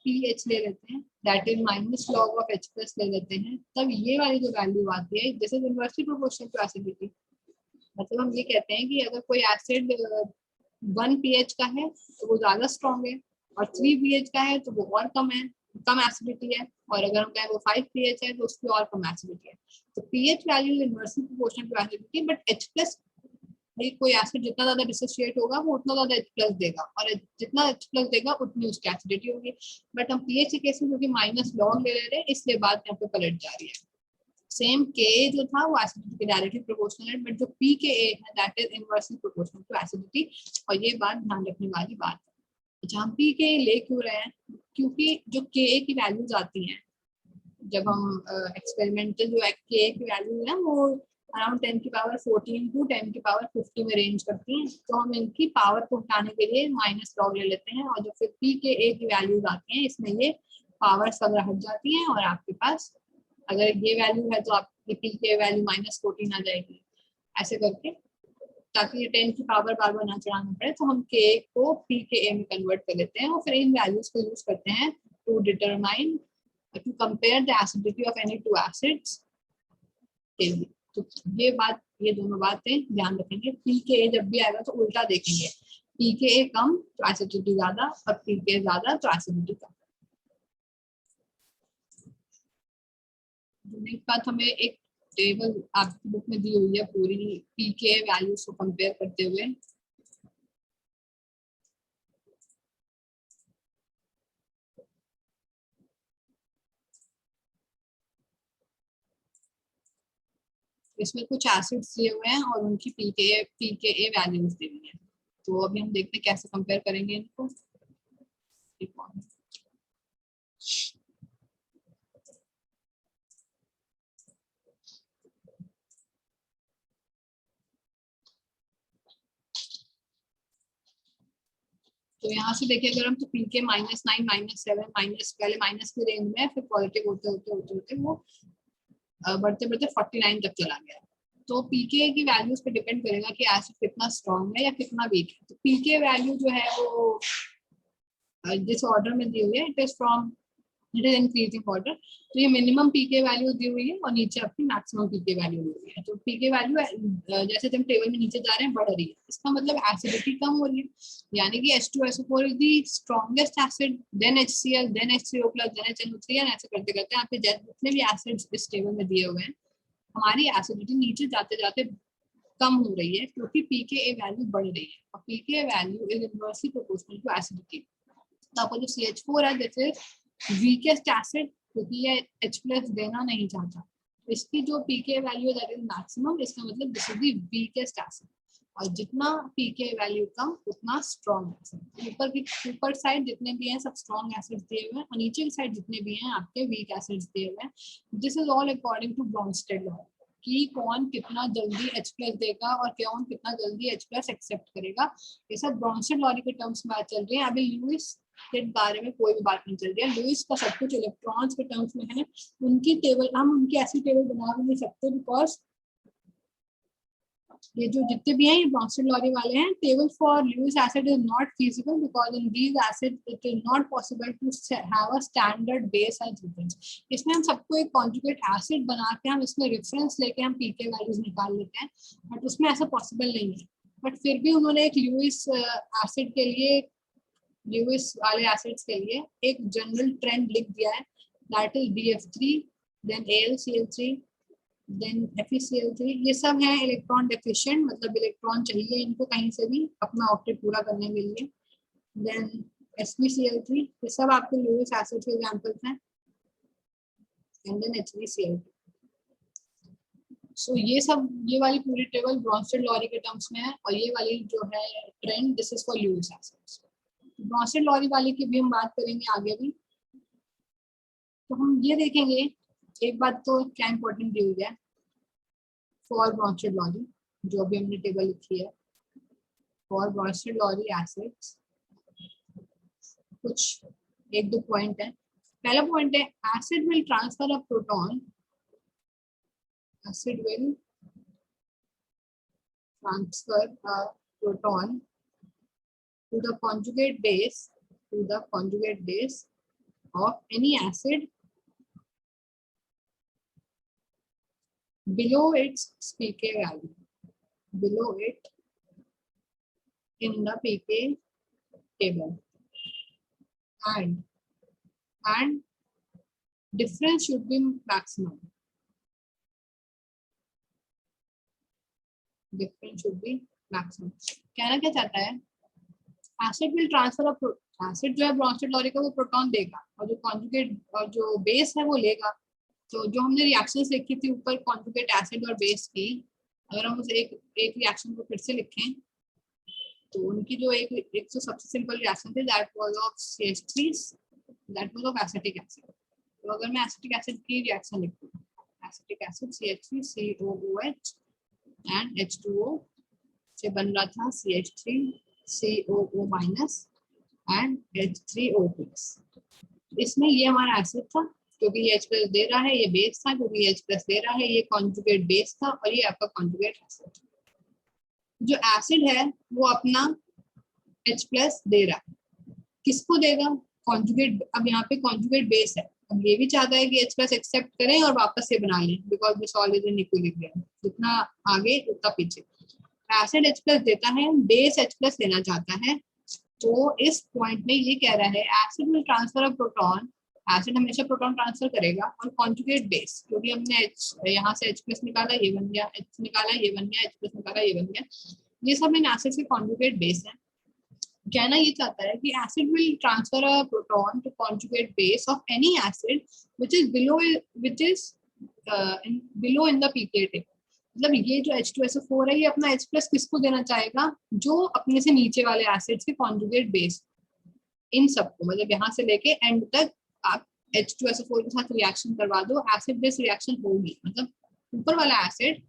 pH ले लेते हैं, that is minus log of H plus ले लेते हैं, तब ये वाली जो वैल्यू आती है this is inversely proportional to acidity। मतलब हम ये कहते हैं कि अगर कोई एसिड 1 pH का है तो वो ज्यादा स्ट्रॉन्ग है, और 3 pH का है तो वो और कम है, कम एसिडिटी है, और अगर हम कहें वो 5 pH है तो उसकी और कम एसिडिटी है। तो pH value is inversely proportional to acidity, but H plus कोई एसिड जितना ज्यादा डिसोसिएट होगा वो उतना ज्यादा H प्लस देगा, और जितना H प्लस देगा उतनी उसकी एसिडिटी होगी। बट हम pH के केस में क्योंकि माइनस लॉग ले रहे हैं इसलिए बात यहाँ पे पलट जा रही है। सेम Ka जो था वो एसिडिटी के डायरेक्टली प्रोपोर्शनल है, बट जो pKa है that is inversely proportional to acidity, और ये बात ध्यान रखने वाली बात है। अच्छा, हम pKa ले क्यों रहे हैं, क्योंकि जो Ka की वैल्यूज आती हैं जब हम एक्सपेरिमेंटल जो Ka की वैल्यू है वो अराउंड 10 की पावर 14 टू 10 की पावर 50 में रेंज करती हैं, तो हम इनकी पावर को उठाने के लिए माइनस लॉग ले लेते हैं, और जो फिर pKa की वैल्यूज आती हैं इसमें ये पावर सब हट जाती हैं, और आपके पास अगर ये वैल्यू है तो आपकी pKa वैल्यू -14 आ जाएगी, ऐसे करके, ताकि 10 की पावर बार बार ना चढ़ाना पड़े। तो हम Ka को pKa में कन्वर्ट कर लेते हैं, और फिर इन वैल्यूज को यूज करते हैं to determine, to compare the acidity of any two acids. तो ये दोनों बातें ध्यान रखेंगे। pKa जब भी आएगा तो उल्टा देखेंगे, पीके कम तो एसिडिटी ज्यादा, और पीके ज्यादा तो एसिडिटी कम। नेक्स्ट बात, हमें एक टेबल आपकी बुक में दी हुई है पूरी पीके वैल्यूज को कंपेयर करते हुए। इसमें कुछ एसिड्स दिए हुए हैं और उनकी पीके वैल्यूज दी हुई है। तो अभी हम देखते हैं कैसे कंपेयर करेंगे इनको। तो यहाँ से देखिए, अगर हम तो पीके -9, -7, माइनस पहले माइनस की रेंज में, फिर पॉजिटिव होते होते होते होते वो बढ़ते बढ़ते 49 तक चला गया। तो पीके की वैल्यूज पे डिपेंड करेगा कि एसिड कितना स्ट्रॉन्ग है या कितना वीक है। तो पीके वैल्यू जो है वो जिस ऑर्डर में दी हुई है, इट इज इंक्रीजिंग ऑर्डर। तो ये मिनिमम पीके वैल्यू दी हुई है और नीचे अपनी मैक्सिमम पीके वैल्यू दी हुई है। तो पीके वैल्यू जैसे हम टेबल में नीचे जा रहे हैं बढ़ रही है, इसका मतलब एसिडिटी कम हो रही है, यानी कि H2SO4 is the strongest acid, then HCl, then H3O+, then HNO3, and ऐसे करते करते आपके जितने भी एसिड्स इस टेबल में दिए हुए हैं, हमारी एसिडिटी नीचे जाते जाते कम हो रही है, क्योंकि पीके वैल्यू बढ़ रही है, और pK value is inversely proportional to acidity. तो आपको जो CH4 है, दिस इज वीकेस्ट एसिड, क्योंकि ये H+ देना नहीं चाहता। इसकी जो पीके वैल्यू दैट इज मैक्सिमम, इसका मतलब this is the weakest acid. और जितना पीके वैल्यू कम उतना स्ट्रॉन्ग एसिड। ऊपर साइड जितने भी हैं सब स्ट्रॉन्ग एसिड्स दिए हुए हैं, और नीचे की साइड जितने भी हैं आपके वीक एसिड्स दिए हुए हैं। This is all according to Bronsted law, कि कौन कितना जल्दी H+ देगा और कौन कितना जल्दी H+ एक्सेप्ट करेगा। ये सब ब्रॉन्स्टेड लॉ के टर्म्स में बात चल रही है। अभी लुईस के बारे में कोई भी बात नहीं चल रही है। लुईस का सब कुछ इलेक्ट्रॉन्स के टर्म्स में है। उनकी टेबल हम उनकी ऐसी टेबल बना भी नहीं सकते, बिकॉज ये जो जितने भी हैं ये ब्रॉन्स्टेड लॉ वाले हैं। Table for Lewis acid is not feasible because in these acid it is not possible to have a standard base as reference. इसमें हम सबको एक कॉन्जुगेट एसिड बना के हम इसमें रेफरेंस लेके हम पीके वैल्यूज निकाल लेते हैं, बट उसमें ऐसा पॉसिबल नहीं है। बट फिर भी उन्होंने एक लुईस एसिड के लिए, लुईस वाले एसिड्स के लिए एक जनरल ट्रेंड लिख दिया है, that is BF3, then AlCl3, then FeCl3। ये सब है इलेक्ट्रॉन डेफिशिएंट, मतलब इलेक्ट्रॉन चाहिए इनको कहीं से भी अपना ऑक्टेट पूरा करने के लिए। देन SbCl3, ये सब आपके लुईस एसिड के एग्जांपल्स हैं। And then HbCl2। सो ये वाली पूरी टेबल ब्रॉन्स्टेड लॉ के टर्म्स में है, और ये वाली जो है trend, this is for Lewis acids. Bronsted law वाली की भी हम बात करेंगे आगे भी। तो हम ये देखेंगे, एक बात तो क्या इंपॉर्टेंट दी हुई है फॉर ब्रॉन्स्टेड लॉ, जो अभी हमने टेबल लिखी है फॉर ब्रॉन्स्टेड लॉ एसिड्स। कुछ एक दो पॉइंट है। पहला पॉइंट है, acid will transfer a proton, acid will transfer a proton to the conjugate base of any acid below its pK value, below it in the pK table, and difference should be maximum. Difference should be maximum. कहना क्या चाहता है, acid will transfer a, acid जो है ब्रॉन्स्टेड लॉ का वो प्रोटॉन देगा, और जो कॉन्जुगेट और जो बेस है वो लेगा। तो जो हमने रिएक्शंस लिखी थी ऊपर कॉन्जुगेट एसिड और बेस की, अगर हम उसे एक रिएक्शन को फिर से लिखें, तो उनकी जो एक तो सबसे सिंपल रिएक्शन थी, that was of CH3, that was of acetic acid. तो अगर मैं एसिटिक एसिड की रिएक्शन लिखूं, acetic acid CH3 COOH and H2O से बन रहा था CH3 COO- एंड H3O+। इसमें ये हमारा एसिड था, क्योंकि ये H+ दे रहा है, ये बेस था क्योंकि ये H+ दे रहा है, ये कॉन्जुगेट बेस था, और ये आपका कॉन्जुगेट एसिड। जो एसिड है वो अपना H+ दे रहा है, किसको देगा, कॉन्जुगेट। अब यहाँ पे कॉन्जुगेट बेस है, अब ये भी चाहता है कि H+ एक्सेप्ट करें और वापस से बना लें, because this all is in equilibrium, जितना आगे उतना पीछे। एसिड H प्लस देता है, बेस H प्लस लेना चाहता है, तो इस पॉइंट में ये कह रहा है acid will transfer a proton, acid हमेशा प्रोटॉन ट्रांसफर करेगा और कॉन्जुगेट बेस, क्योंकि हमने यहाँ से H प्लस निकाला ये बन गया, H निकाला ये बन गया, H प्लस निकाला ये बन गया, ये सब इन एसिड के कॉन्जुगेट बेस है। कहना ये चाहता है कि acid will transfer a proton to conjugate base of any acid which is below in the pKa, मतलब ये जो H2SO4 है ये अपना H प्लस किसको देना चाहेगा, जो अपने से नीचे वाले एसिड्स के कॉन्जुगेट बेस, इन सबको, मतलब यहाँ से लेके एंड तक आप H2SO4 के साथ रिएक्शन करवा दो, एसिड बेस रिएक्शन होगी, मतलब ऊपर वाला एसिड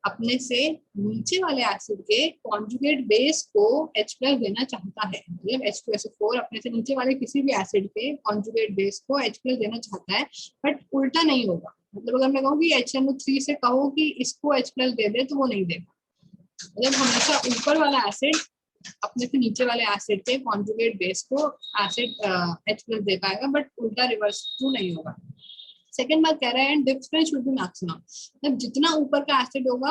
अपने से नीचे वाले एसिड के कॉन्जुगेट बेस को H प्लस देना चाहता है, मतलब H2SO4 अपने से नीचे वाले किसी भी एसिड के कॉन्जुगेट बेस को H प्लस देना चाहता है, बट उल्टा नहीं होगा। मतलब अगर मैं कहूँ कि HNO3 से कहो कि इसको H प्लस दे दे तो वो नहीं देगा, मतलब हमेशा ऊपर वाला एसिड अपने से नीचे वाले एसिड के कॉन्जुगेट बेस को एसिड H प्लस दे पाएगा, बट उल्टा रिवर्स टू नहीं होगा। सेकेंड बात कह रहा है डिफरेंस शुड बी मैक्सिमम, मतलब जितना ऊपर का एसिड होगा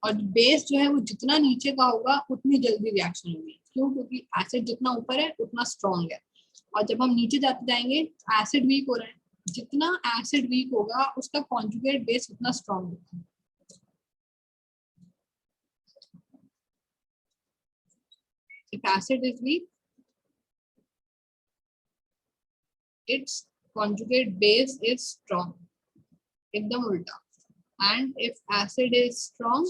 और बेस जो है वो जितना नीचे का होगा उतनी जल्दी रिएक्शन होगी, क्यों, क्योंकि एसिड जितना ऊपर है उतना स्ट्रॉन्ग है, और जब हम नीचे जाते जाएंगे एसिड वीक हो रहा है, जितना एसिड वीक होगा उसका कॉन्जुगेट बेस उतना स्ट्रॉन्ग होगा। If acid is weak, its conjugate base is strong, एकदम उल्टा, and if acid is strong,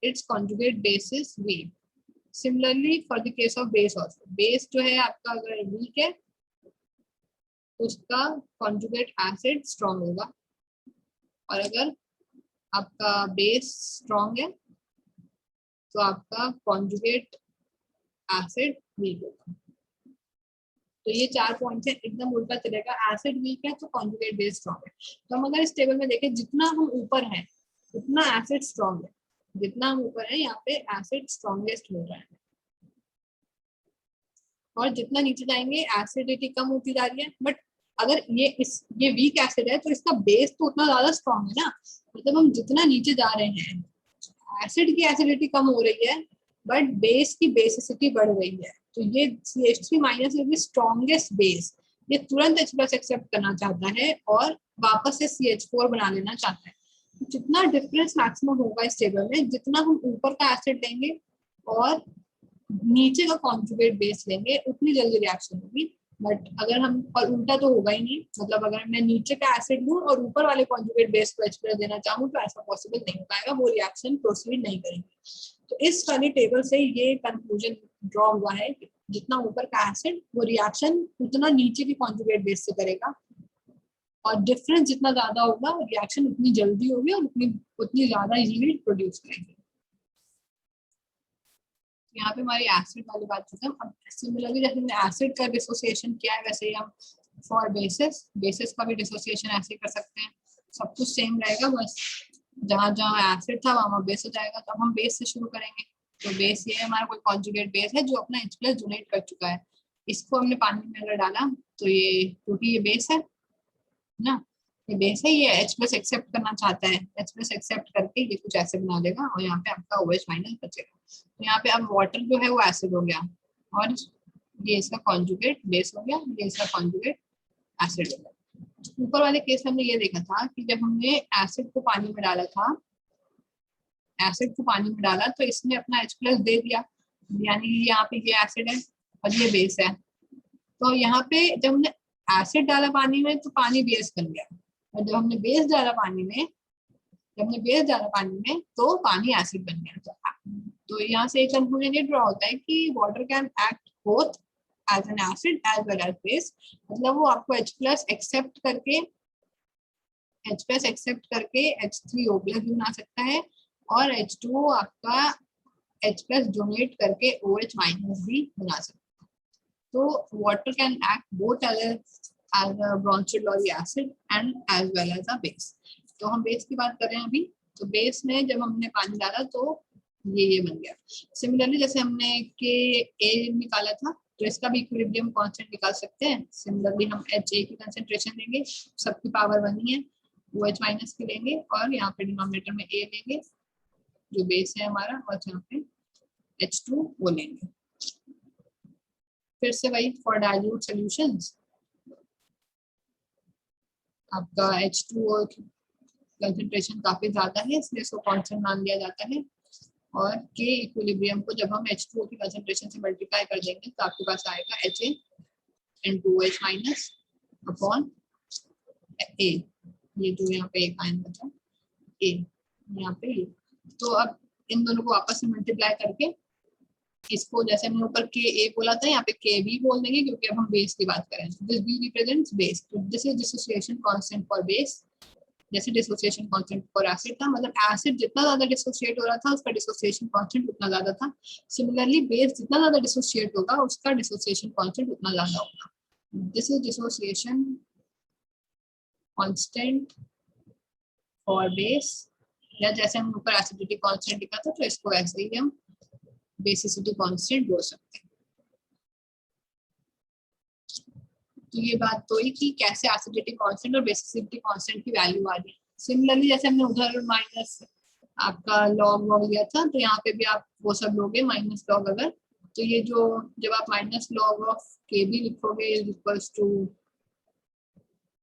its conjugate base is weak. Similarly for the case of base also, base जो है आपका अगर weak है उसका conjugate acid strong होगा, और अगर आपका base strong है तो आपका conjugate acid weak होगा। तो ये 4 पॉइंट्स है, एकदम उल्टा चलेगा, एसिड वीक है तो कॉन्जुगेट बेस स्ट्रॉन्ग है। तो हम अगर इस टेबल में देखें जितना हम ऊपर हैं उतना एसिड स्ट्रॉन्ग है, जितना हम ऊपर है यहाँ पे एसिड स्ट्रॉन्गेस्ट हो रहा है, और जितना नीचे जाएंगे एसिडिटी कम होती जा रही है, बट अगर ये वीक एसिड है तो इसका बेस तो उतना ज्यादा स्ट्रॉन्ग है ना, मतलब हम जितना नीचे जा रहे हैं एसिड की एसिडिटी कम हो रही है बट बेस की बेसिसिटी बढ़ रही है, तो ये CH3 minus is strongest base, ये तुरंत H प्लस एक्सेप्ट करना चाहता है और वापस से CH4 बना लेना चाहता है। तो जितना डिफरेंस मैक्सिमम होगा इस टेबल में, जितना हम ऊपर का एसिड लेंगे और नीचे का कॉन्जुगेट बेस लेंगे उतनी जल्दी रिएक्शन होगी, बट अगर हम, और उल्टा तो होगा ही नहीं, मतलब अगर मैं नीचे का एसिड लूं और ऊपर वाले कॉन्जुगेट बेस को H प्लस देना चाहूँ तो ऐसा पॉसिबल नहीं हो पाएगा, वो रिएक्शन प्रोसीड नहीं करेंगे। तो इस वाली टेबल से ये कंक्लूजन ड्रॉ हुआ है कि जितना ऊपर का एसिड वो रिएक्शन उतना नीचे के कॉन्जुगेट बेस से करेगा, और डिफरेंस जितना ज्यादा होगा रिएक्शन उतनी जल्दी होगी और उतनी ज्यादा यील्ड प्रोड्यूस करेगी। यहाँ पे हमारी एसिड वाली बात खत्म। अब सिमिलरली जैसे हमने एसिड का डिसोसिएशन किया है वैसे ही हम फॉर बेसिस का भी डिसोसिएशन ऐसे कर सकते हैं, सब कुछ सेम रहेगा, बस जहाँ जहाँ एसिड था वहाँ बेस हो जाएगा। तो अब हम बेस से शुरू करेंगे। तो बेस ये हमारा कोई कॉन्जुगेट बेस है जो अपना H प्लस डोनेट कर चुका है, इसको हमने पानी में अगर डाला तो ये, क्योंकि ये बेस है ना, ये बेस है, ये H प्लस एक्सेप्ट करना चाहता है, H प्लस एक्सेप्ट करके ये कुछ ऐसे बना देगा और यहाँ पे आपका OH माइनस बचेगा। तो यहाँ पे अब वाटर जो है वो एसिड हो गया और ये इसका कॉन्जुगेट बेस हो गया, ये इसका कॉन्जुगेट एसिड हो गया। ऊपर वाले केस में हमने ये देखा था कि जब हमने एसिड को पानी में डाला था, एसिड को पानी में डाला तो इसने अपना H प्लस दे दिया, यानी यहाँ पे ये एसिड है और ये बेस है। तो यहाँ पे जब हमने एसिड डाला पानी में तो पानी बेस बन गया, और जब हमने बेस डाला पानी में, तो पानी एसिड बन गया। तो यहाँ से एक कंक्लूजन ये ड्रॉ होता है कि water can act both as an acid as well as base, मतलब वो आपको H प्लस एक्सेप्ट करके H3O प्लस भी बना सकता है और H2O आपका H प्लस डोनेट करके OH माइनस भी बना सकता है। तो water can act both as a Bronsted-Lowry acid and as well as a base। तो हम बेस की बात कर रहे हैं अभी। तो बेस में जब हमने पानी डाला तो ये बन गया। सिमिलरली जैसे हमने Ka निकाला था तो इसका भी इक्विलिब्रियम कांस्टेंट निकाल सकते हैं। सिमिलरली हम HA की कंसेंट्रेशन देंगे, सबकी पावर बनी है, OH माइनस की लेंगे और यहाँ पे डिनोमिनेटर में A लेंगे जो बेस है हमारा, और यहाँ पे H2 वो लेंगे। फिर से वही फॉर डाइल्यूट सॉल्यूशंस आपका H2O कंसंट्रेशन काफी ज्यादा है इसलिए इसको कांस्टेंट मान लिया जाता है, और K इक्विलिब्रियम को जब हम H2O की कंसंट्रेशन से मल्टीप्लाई कर देंगे तो आपके पास आएगा HA N2OH minus upon A, ये जो यहाँ पे एक आयन बचा A यहाँ पे ये। तो अब इन दोनों को आपस में मल्टीप्लाई करके इसको, जैसे हमने ऊपर के ए बोला था, यहाँ पे के बी बोल देंगे क्योंकि अब हम बेस की बात करें। This B represents base, this is dissociation constant for base. जैसे डिसोसिएशन कांस्टेंट फॉर एसिड था, मतलब एसिड जितना ज्यादा डिसोसिएट हो रहा था उसका डिसोसिएशन कांस्टेंट उतना ज्यादा था। सिमिलरली बेस जितना ज्यादा डिसोसिएट होगा उसका डिसोसिएशन कांस्टेंट उतना ज्यादा होगा। This is dissociation constant for base, या जैसे हम ऊपर एसिडिटी कांस्टेंट लिखा था तो इसको ऐसे ही हम बेसिसिटी कांस्टेंट बोल सकते हैं। तो ये बात तो ही कि कैसे एसिडिटी कांस्टेंट और बेसिसिटी कांस्टेंट की वैल्यू आ रही है। सिमिलरली जैसे हमने उधर माइनस आपका लॉग वॉग लिया था तो यहाँ पे भी आप वो सब लोगे माइनस लॉग अगर, तो ये जो जब आप minus log of K B लिखोगे is equals to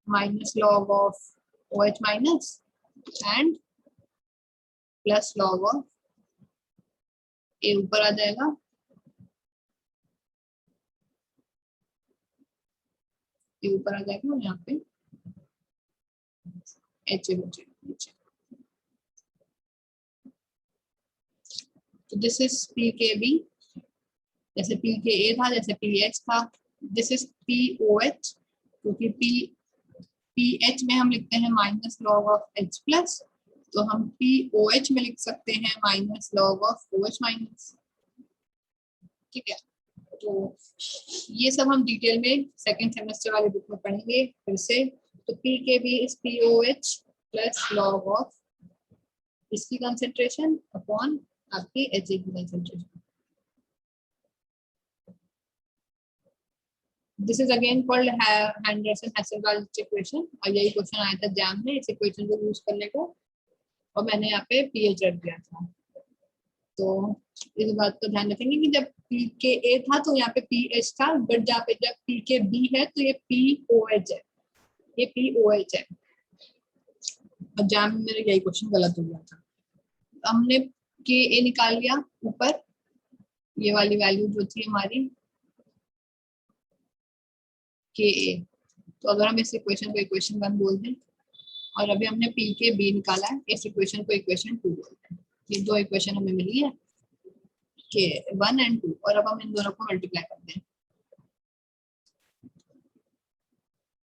minus log of OH minus and plus log of A ऊपर आ जाएगा, ये ऊपर आ जाएगा और यहाँ पे एच ए बचेगा नीचे। तो this is P K B, जैसे पी के ए था, जैसे पी एच था। This is P O H, क्योंकि पी एच में हम लिखते हैं minus log of H plus, तो हम पी ओ एच में लिख सकते हैं minus log of O H minus. ठीक है, तो ये सब हम डिटेल में सेकेंड सेमेस्टर वाले बुक में पढ़ेंगे फिर से। तो p K B is P O H plus log of इसकी कंसेंट्रेशन अपॉन आपकी एच ए की concentration. This is again called Henderson Hasselbalch equation, और यही क्वेश्चन आया था एग्जाम में इस इक्वेशन को यूज करने को, और मैंने यहाँ पे पीएच रख दिया था। तो इस बात को ध्यान रखेंगे कि जब पी के ए था तो यहाँ पे पी एच था, बट जहाँ पे जब पी के बी है तो ये पी ओ एच है, ये पी ओ एच है। एग्जाम में मेरा यही क्वेश्चन गलत हो गया था। हमने के ए निकाल लिया ऊपर, ये वाली वैल्यू जो थी हमारी के ए, तो अगर हम इस इक्वेशन को इक्वेशन 1 बोल दें, और अभी हमने पी के बी निकाला है, इस इक्वेशन को इक्वेशन 2 बोलते हैं। ये दो इक्वेशन हमें मिली है के 1 एंड 2, और अब हम इन दोनों को मल्टीप्लाई करते हैं,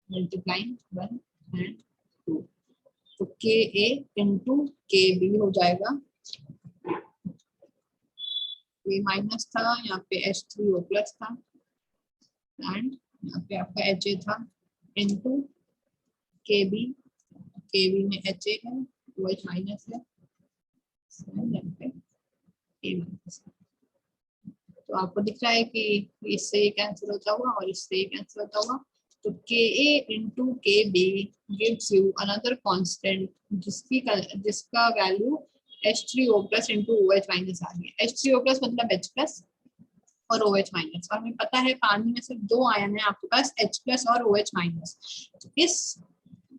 मल्टीप्लाइंग 1 एंड 2, तो के ए इंटू के बी हो जाएगा, ये माइनस था, यहाँ पे H3O प्लस था, एंड यहाँ पे आपका HA था इंटू के बी में HA है, OH माइनस है, यहाँ पे A माइनस है। तो आपको दिख रहा है कि इससे ये कैंसिल होता हुआ और इससे ये कैंसिल होता हुआ, तो KA into KB gives you another constant जिसका वैल्यू H3O plus into OH minus आ गया। H3O प्लस मतलब H प्लस और OH माइनस, और हमें पता है पानी में सिर्फ दो आयन है आपके पास, H प्लस और OH माइनस। तो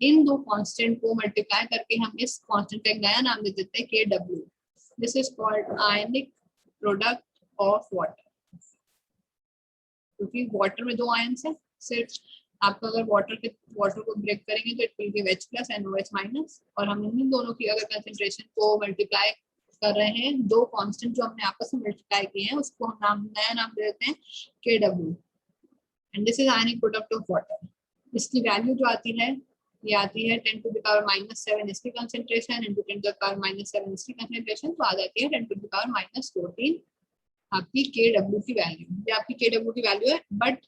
इन दो कांस्टेंट को मल्टीप्लाई करके हम इस कांस्टेंट का एक नया नाम दे देते हैं KW। This is called ionic product of water, क्योंकि वाटर में दो आयन्स है सिर्फ। आप अगर वाटर को ब्रेक करेंगे तो it will give H plus and OH minus, और हम इन दोनों की अगर कंसेंट्रेशन को मल्टीप्लाई कर रहे हैं, दो कांस्टेंट जो हमने आपस में मल्टीप्लाई किए हैं उसको हम नया नाम दे देते हैं KW, and this is ionic product of water. इसकी वैल्यू जो आती है ये आती है 10 टू द पावर -7 इसकी concentration into 10 to the power -7 इसकी कंसेंट्रेशन, तो आ जाती है 10 टू द पावर -14 आपकी KW की वैल्यू। ये आपकी KW की वैल्यू है, बट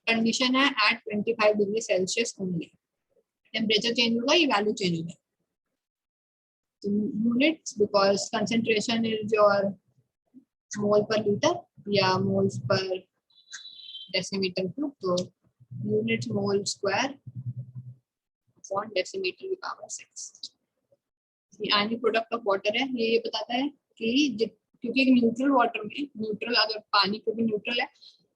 कंडीशन है at 25 degree Celsius only. Temperature change होगा, ये वैल्यू चेंज होगा। तो units, because concentration is your mole per litre या मोल्स पर डेसीमीटर क्यूब, तो unit mole square upon decimetre की पावर 6। ये आयनिक प्रोडक्ट ऑफ वाटर है, ये बताता है कि क्योंकि न्यूट्रल वाटर में, न्यूट्रल अगर पानी को भी न्यूट्रल है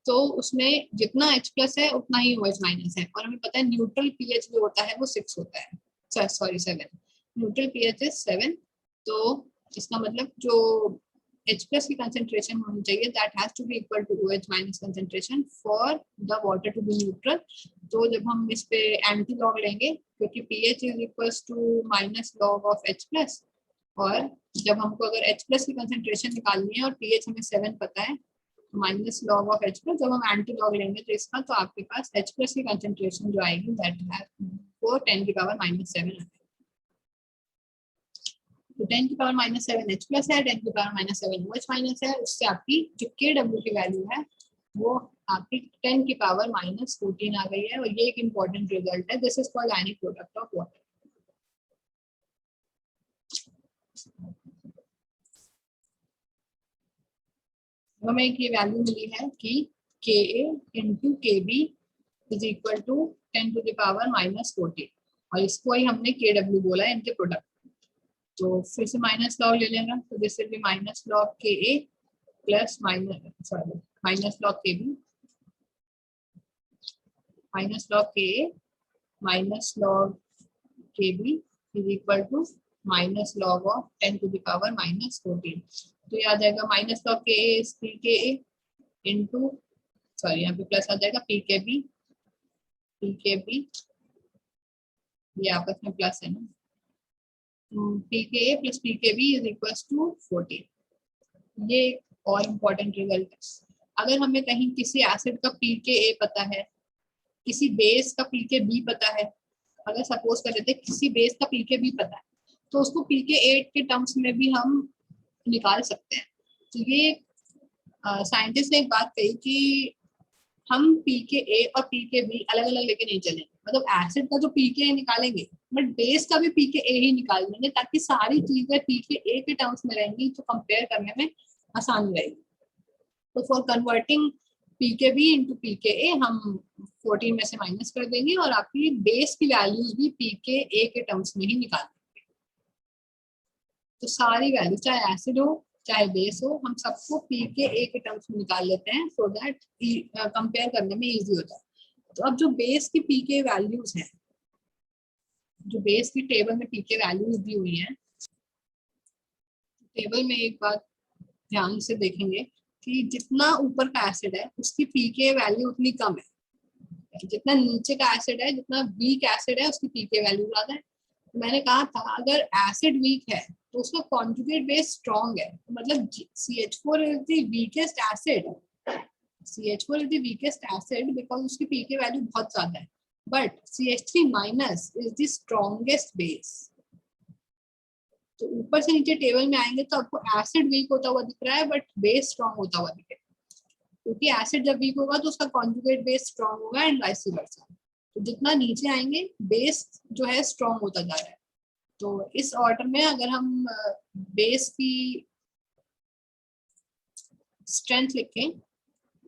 तो उसमें जितना H+ है उतना ही OH- है, और हमें पता है न्यूट्रल pH जो होता है वो 6 होता है, सॉरी 7, न्यूट्रल pH इज 7। तो इसका मतलब जो H+ की कंसेंट्रेशन होनी चाहिए that has to be equal to OH- concentration for the water to be neutral. तो जब हम इस पे एंटी लॉग लेंगे, क्योंकि pH is equals to minus log of H+, और जब हमको अगर H+ की कंसेंट्रेशन निकालनी है और pH हमें 7 पता है, माइनस लॉग ऑफ H+, जब हम एंटी लॉग लेंगे तो इसका, तो आपके पास H+ की कंसेंट्रेशन जो आएगी दैट है वो 10 की पावर -7 है। तो 10 की पावर -7 H+ है, 10 की पावर -7 OH- है, उससे आपकी जो Kw की वैल्यू है वो आपकी 10 की पावर -14 आ गई है, और ये एक इंपॉर्टेंट रिजल्ट है। This is called ionic product of water. हमें एक ये वैल्यू मिली है कि Ka into Kb is equal to 10 to the power -14, और इसको ही हमने Kw बोला है इनके प्रोडक्ट। तो फिर से माइनस लॉग ले लेंगे, तो this will be minus log Ka plus minus log Kb, minus log Ka minus log Kb is equal to minus log of 10 to the power -14। तो ये आ जाएगा minus log Ka is Pka into, sorry यहाँ पे प्लस आ जाएगा Pkb, ये आपस में प्लस है ना, Pka plus Pkb is equal to 14। ये एक और इम्पोर्टेंट रिजल्ट है। अगर हमें कहीं किसी एसिड का Pka पता है, किसी बेस का Pkb पता है, अगर सपोज कर लेते किसी बेस का Pkb पता है, तो उसको Pka के टर्म्स में भी हम निकाल सकते हैं। तो ये साइंटिस्ट ने एक बात कही कि हम Pka और Pkb अलग अलग लेके नहीं चलेंगे, मतलब एसिड का जो Pka निकालेंगे बट बेस का भी Pka ही निकाल लेंगे, ताकि सारी चीजें Pka के टर्म्स में रहेंगी, तो कंपेयर करने में आसानी रहेगी। तो for converting Pkb into Pka हम 14 में से माइनस कर देंगे, और आपकी बेस की वैल्यूज भी Pka के टर्म्स में ही निकाल देंगे। तो सारी वैल्यू चाहे एसिड हो चाहे बेस हो, हम सबको Pka के टर्म्स में निकाल लेते हैं, सो दैट कंपेयर करने में इजी होता है। तो अब जो बेस की Pka वैल्यूज हैं, जो बेस की टेबल में Pka वैल्यूज दी हुई हैं, टेबल में एक बात ध्यान से देखेंगे कि जितना ऊपर का एसिड है उसकी Pka वैल्यू उतनी कम है, जितना नीचे का एसिड है, जितना वीक एसिड है उसकी Pka वैल्यू ज्यादा है। मैंने कहा था अगर एसिड वीक है तो उसका कॉन्जुगेट बेस स्ट्रॉन्ग है, मतलब CH4 is the weakest acid, CH4 is the weakest acid because उसकी Pka वैल्यू बहुत ज्यादा है, but CH3- is the strongest base. तो ऊपर से नीचे टेबल में आएंगे तो आपको एसिड वीक होता हुआ दिख रहा है बट बेस स्ट्रॉन्ग होता हुआ दिखेगा, क्योंकि एसिड जब वीक होगा तो उसका कॉन्जुगेट बेस स्ट्रॉन्ग होगा एंड वाइस वर्सा। तो जितना नीचे आएंगे बेस जो है स्ट्रॉन्ग होता जा रहा है। तो इस ऑर्डर में अगर हम बेस की स्ट्रेंथ लिखें,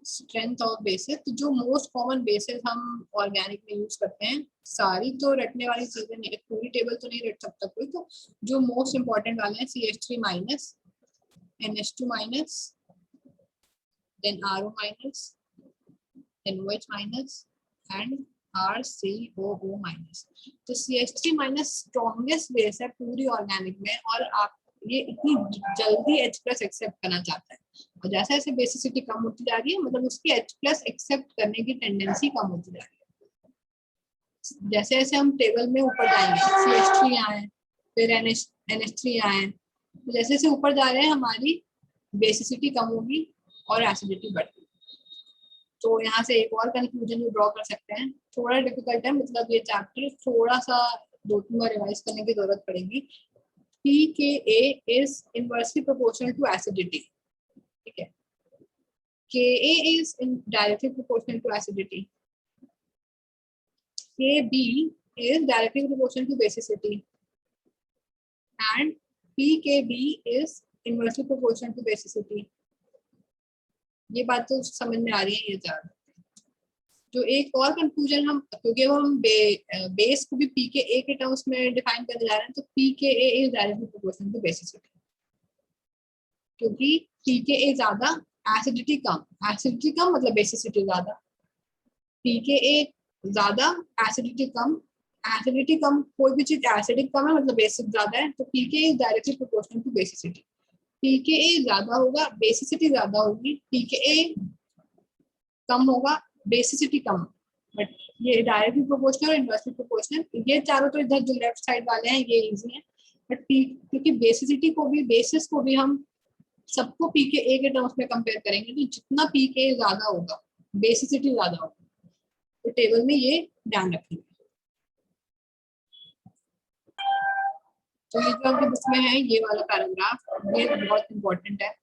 स्ट्रेंथ ऑफ बेसिस, तो जो मोस्ट कॉमन बेसिस हम ऑर्गेनिक में यूज करते हैं, सारी तो रटने वाली चीजें नहीं, पूरी टेबल तो नहीं रट सकता कोई, तो जो मोस्ट इंपॉर्टेंट वाले हैं CH3-, NH2-, then RO-, then OH- and RCOO-। तो CH3- स्ट्रॉन्गेस्ट बेस है पूरी ऑर्गेनिक में, और आप ये इतनी जल्दी H+ एक्सेप्ट करना चाहता है, और जैसे जैसे बेसिसिटी कम होती जा रही है, मतलब उसकी H+ एक्सेप्ट करने की टेंडेंसी कम होती जा रही है। जैसे जैसे हम टेबल में ऊपर जाएंगे, CH3 आए फिर NH3 आए, तो जैसे जैसे ऊपर जा रहे हैं हमारी बेसिसिटी कम होगी और एसिडिटी बढ़ेगी। तो यहाँ से एक और कंक्लूजन भी ड्रॉ कर सकते हैं, थोड़ा डिफिकल्ट है, मतलब ये चैप्टर थोड़ा सा 2-3 बार रिवाइज करने की जरूरत पड़ेगी। Pka is inversely proportional to acidity, ठीक है, Ka is directly proportional to acidity, Kb is directly proportional to basicity, and Pkb is inversely proportional to basicity। ये बात तो समझ में आ रही है ये चार। जो एक और कंफ्यूजन हम, क्योंकि वो हम बेस को भी pKa के टर्म्स में डिफाइन करने जा रहे हैं, तो pKa is directly proportional to basicity, क्योंकि pKa ज्यादा एसिडिटी कम, एसिडिटी कम मतलब बेसिसिटी ज्यादा, pKa ज्यादा एसिडिटी कम, एसिडिटी कम, कोई भी चीज एसिडिक कम है मतलब बेसिक ज्यादा है, तो pKa is directly proportional to basicity. pKa ज्यादा होगा, बेसिसिटी ज्यादा होगी, pKa कम होगा, बेसिसिटी कम, बट ये डायरेक्टली प्रोपोर्शनल और इनवर्सली प्रोपोर्शनल, ये चारों तो इधर जो लेफ्ट साइड वाले हैं ये इजी है, बट क्योंकि बेसिसिटी को भी, बेसिस को भी हम सबको pKa के टर्म्स में कंपेयर करेंगे, तो जितना pKa ज्यादा होगा बेसिसिटी ज्यादा होगा, तो टेबल में ये ध्यान रखेंगे। तो ये जो आपके बुक में है ये वाला पैराग्राफ, ये बहुत इंपॉर्टेंट है,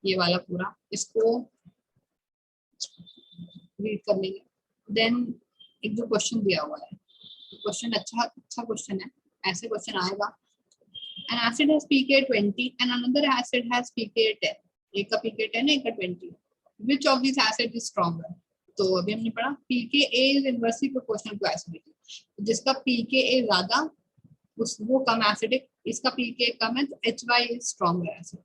ये वाला पूरा, इसको रीड कर लेंगे। देन एक जो क्वेश्चन दिया हुआ है, क्वेश्चन अच्छा क्वेश्चन है, ऐसे क्वेश्चन आएगा। An acid has pKa 20 and another acid has pKa 10. एक का pKa 10 है, एक का 20. Which of these acids is stronger? तो अभी हमने पढ़ा pKa is inversely proportional to acidity. जिसका pKa ज्यादा वो कम एसिडिक, इसका pKa कम है, तो HY is stronger acid.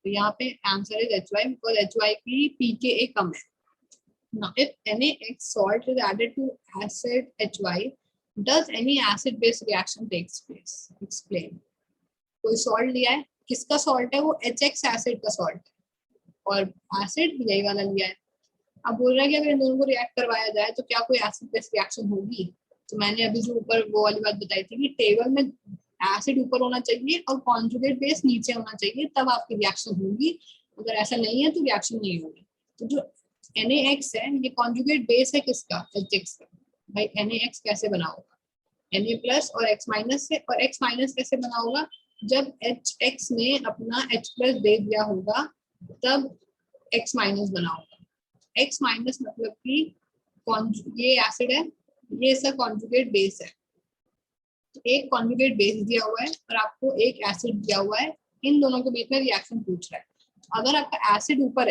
तो यहाँ पे answer is HY because HY की pKa कम है. Now, if NaX salt is added to acid HY, does any acid-base reaction takes place? Explain. कोई सॉल्ट लिया है, किसका सॉल्ट है, वो HX एसिड का सॉल्ट है, और एसिड यही वाला लिया है। अब बोल रहा है कि अगर इन दोनों को रिएक्ट करवाया जाए तो क्या कोई एसिड बेस रिएक्शन होगी? तो मैंने अभी जो ऊपर वो वाली बात बताई थी कि टेबल में एसिड ऊपर होना चाहिए और कॉन्जुगेट बेस नीचे होना चाहिए, तब आपकी रिएक्शन होगी, अगर ऐसा नहीं है तो रिएक्शन नहीं होगी। तो जो NaX है ये कॉन्जुगेट बेस है किसका, HX का। भाई NaX कैसे बना होगा, Na प्लस और X माइनस से, और X माइनस कैसे बना होगा, जब HX ने अपना H प्लस दे दिया होगा तब X माइनस बना होगा। X माइनस मतलब कि ये एसिड है, ये इसका कॉन्जुगेट बेस है, तो एक कॉन्जुगेट बेस दिया हुआ है और आपको एक एसिड दिया हुआ है, इन दोनों के बीच में रिएक्शन पूछ रहा है। अगर आपका एसिड ऊपर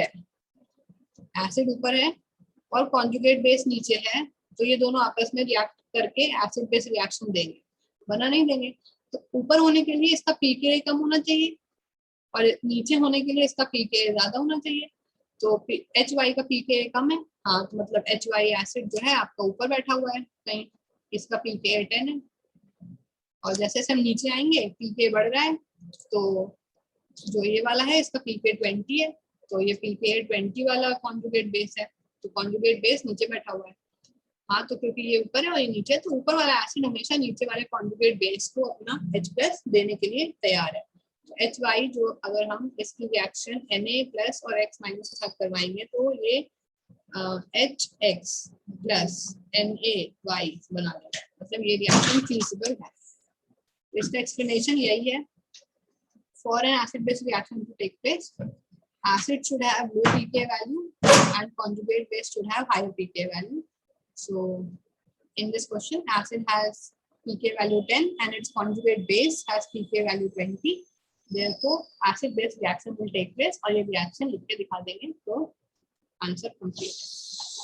है और कॉन्जुगेट बेस नीचे है, तो ये दोनों आपस में रिएक्ट करके एसिड बेस रिएक्शन देंगे, बना नहीं देंगे। तो ऊपर होने के लिए इसका pKa कम होना चाहिए और नीचे होने के लिए इसका pKa ज्यादा होना चाहिए, तो HY का pKa कम है, हाँ तो मतलब HY एसिड जो है आपका ऊपर बैठा हुआ है कहीं, इसका pKa 10 है, और जैसे जैसे हम नीचे आएंगे pKa बढ़ रहा है, तो जो ये वाला है इसका pKa 20 है, तो ये pKa 20 वाला कॉन्जुगेट बेस है, तो कॉन्जुगेट बेस नीचे बैठा हुआ है। हाँ तो क्योंकि ये ऊपर है और ये नीचे है, तो ऊपर वाला एसिड हमेशा नीचे वाले कॉन्जुगेट बेस को अपना H प्लस देने के लिए तैयार है। तो HY जो अगर हम इसकी रिएक्शन Na प्लस और X माइनस के साथ करवाएंगे तो ये HX प्लस NaY बना देगा, मतलब ये रिएक्शन फीजिबल है। इसका एक्सप्लेनेशन यही है, for an acid base reaction to take place, acid should have low pKa value and conjugate base should have higher pKa value. So in this question, acid has pKa value 10 and its conjugate base has pKa value 20. Therefore, acid base reaction will take place, और ये reaction लिख के दिखा देंगे तो आंसर कंप्लीट है।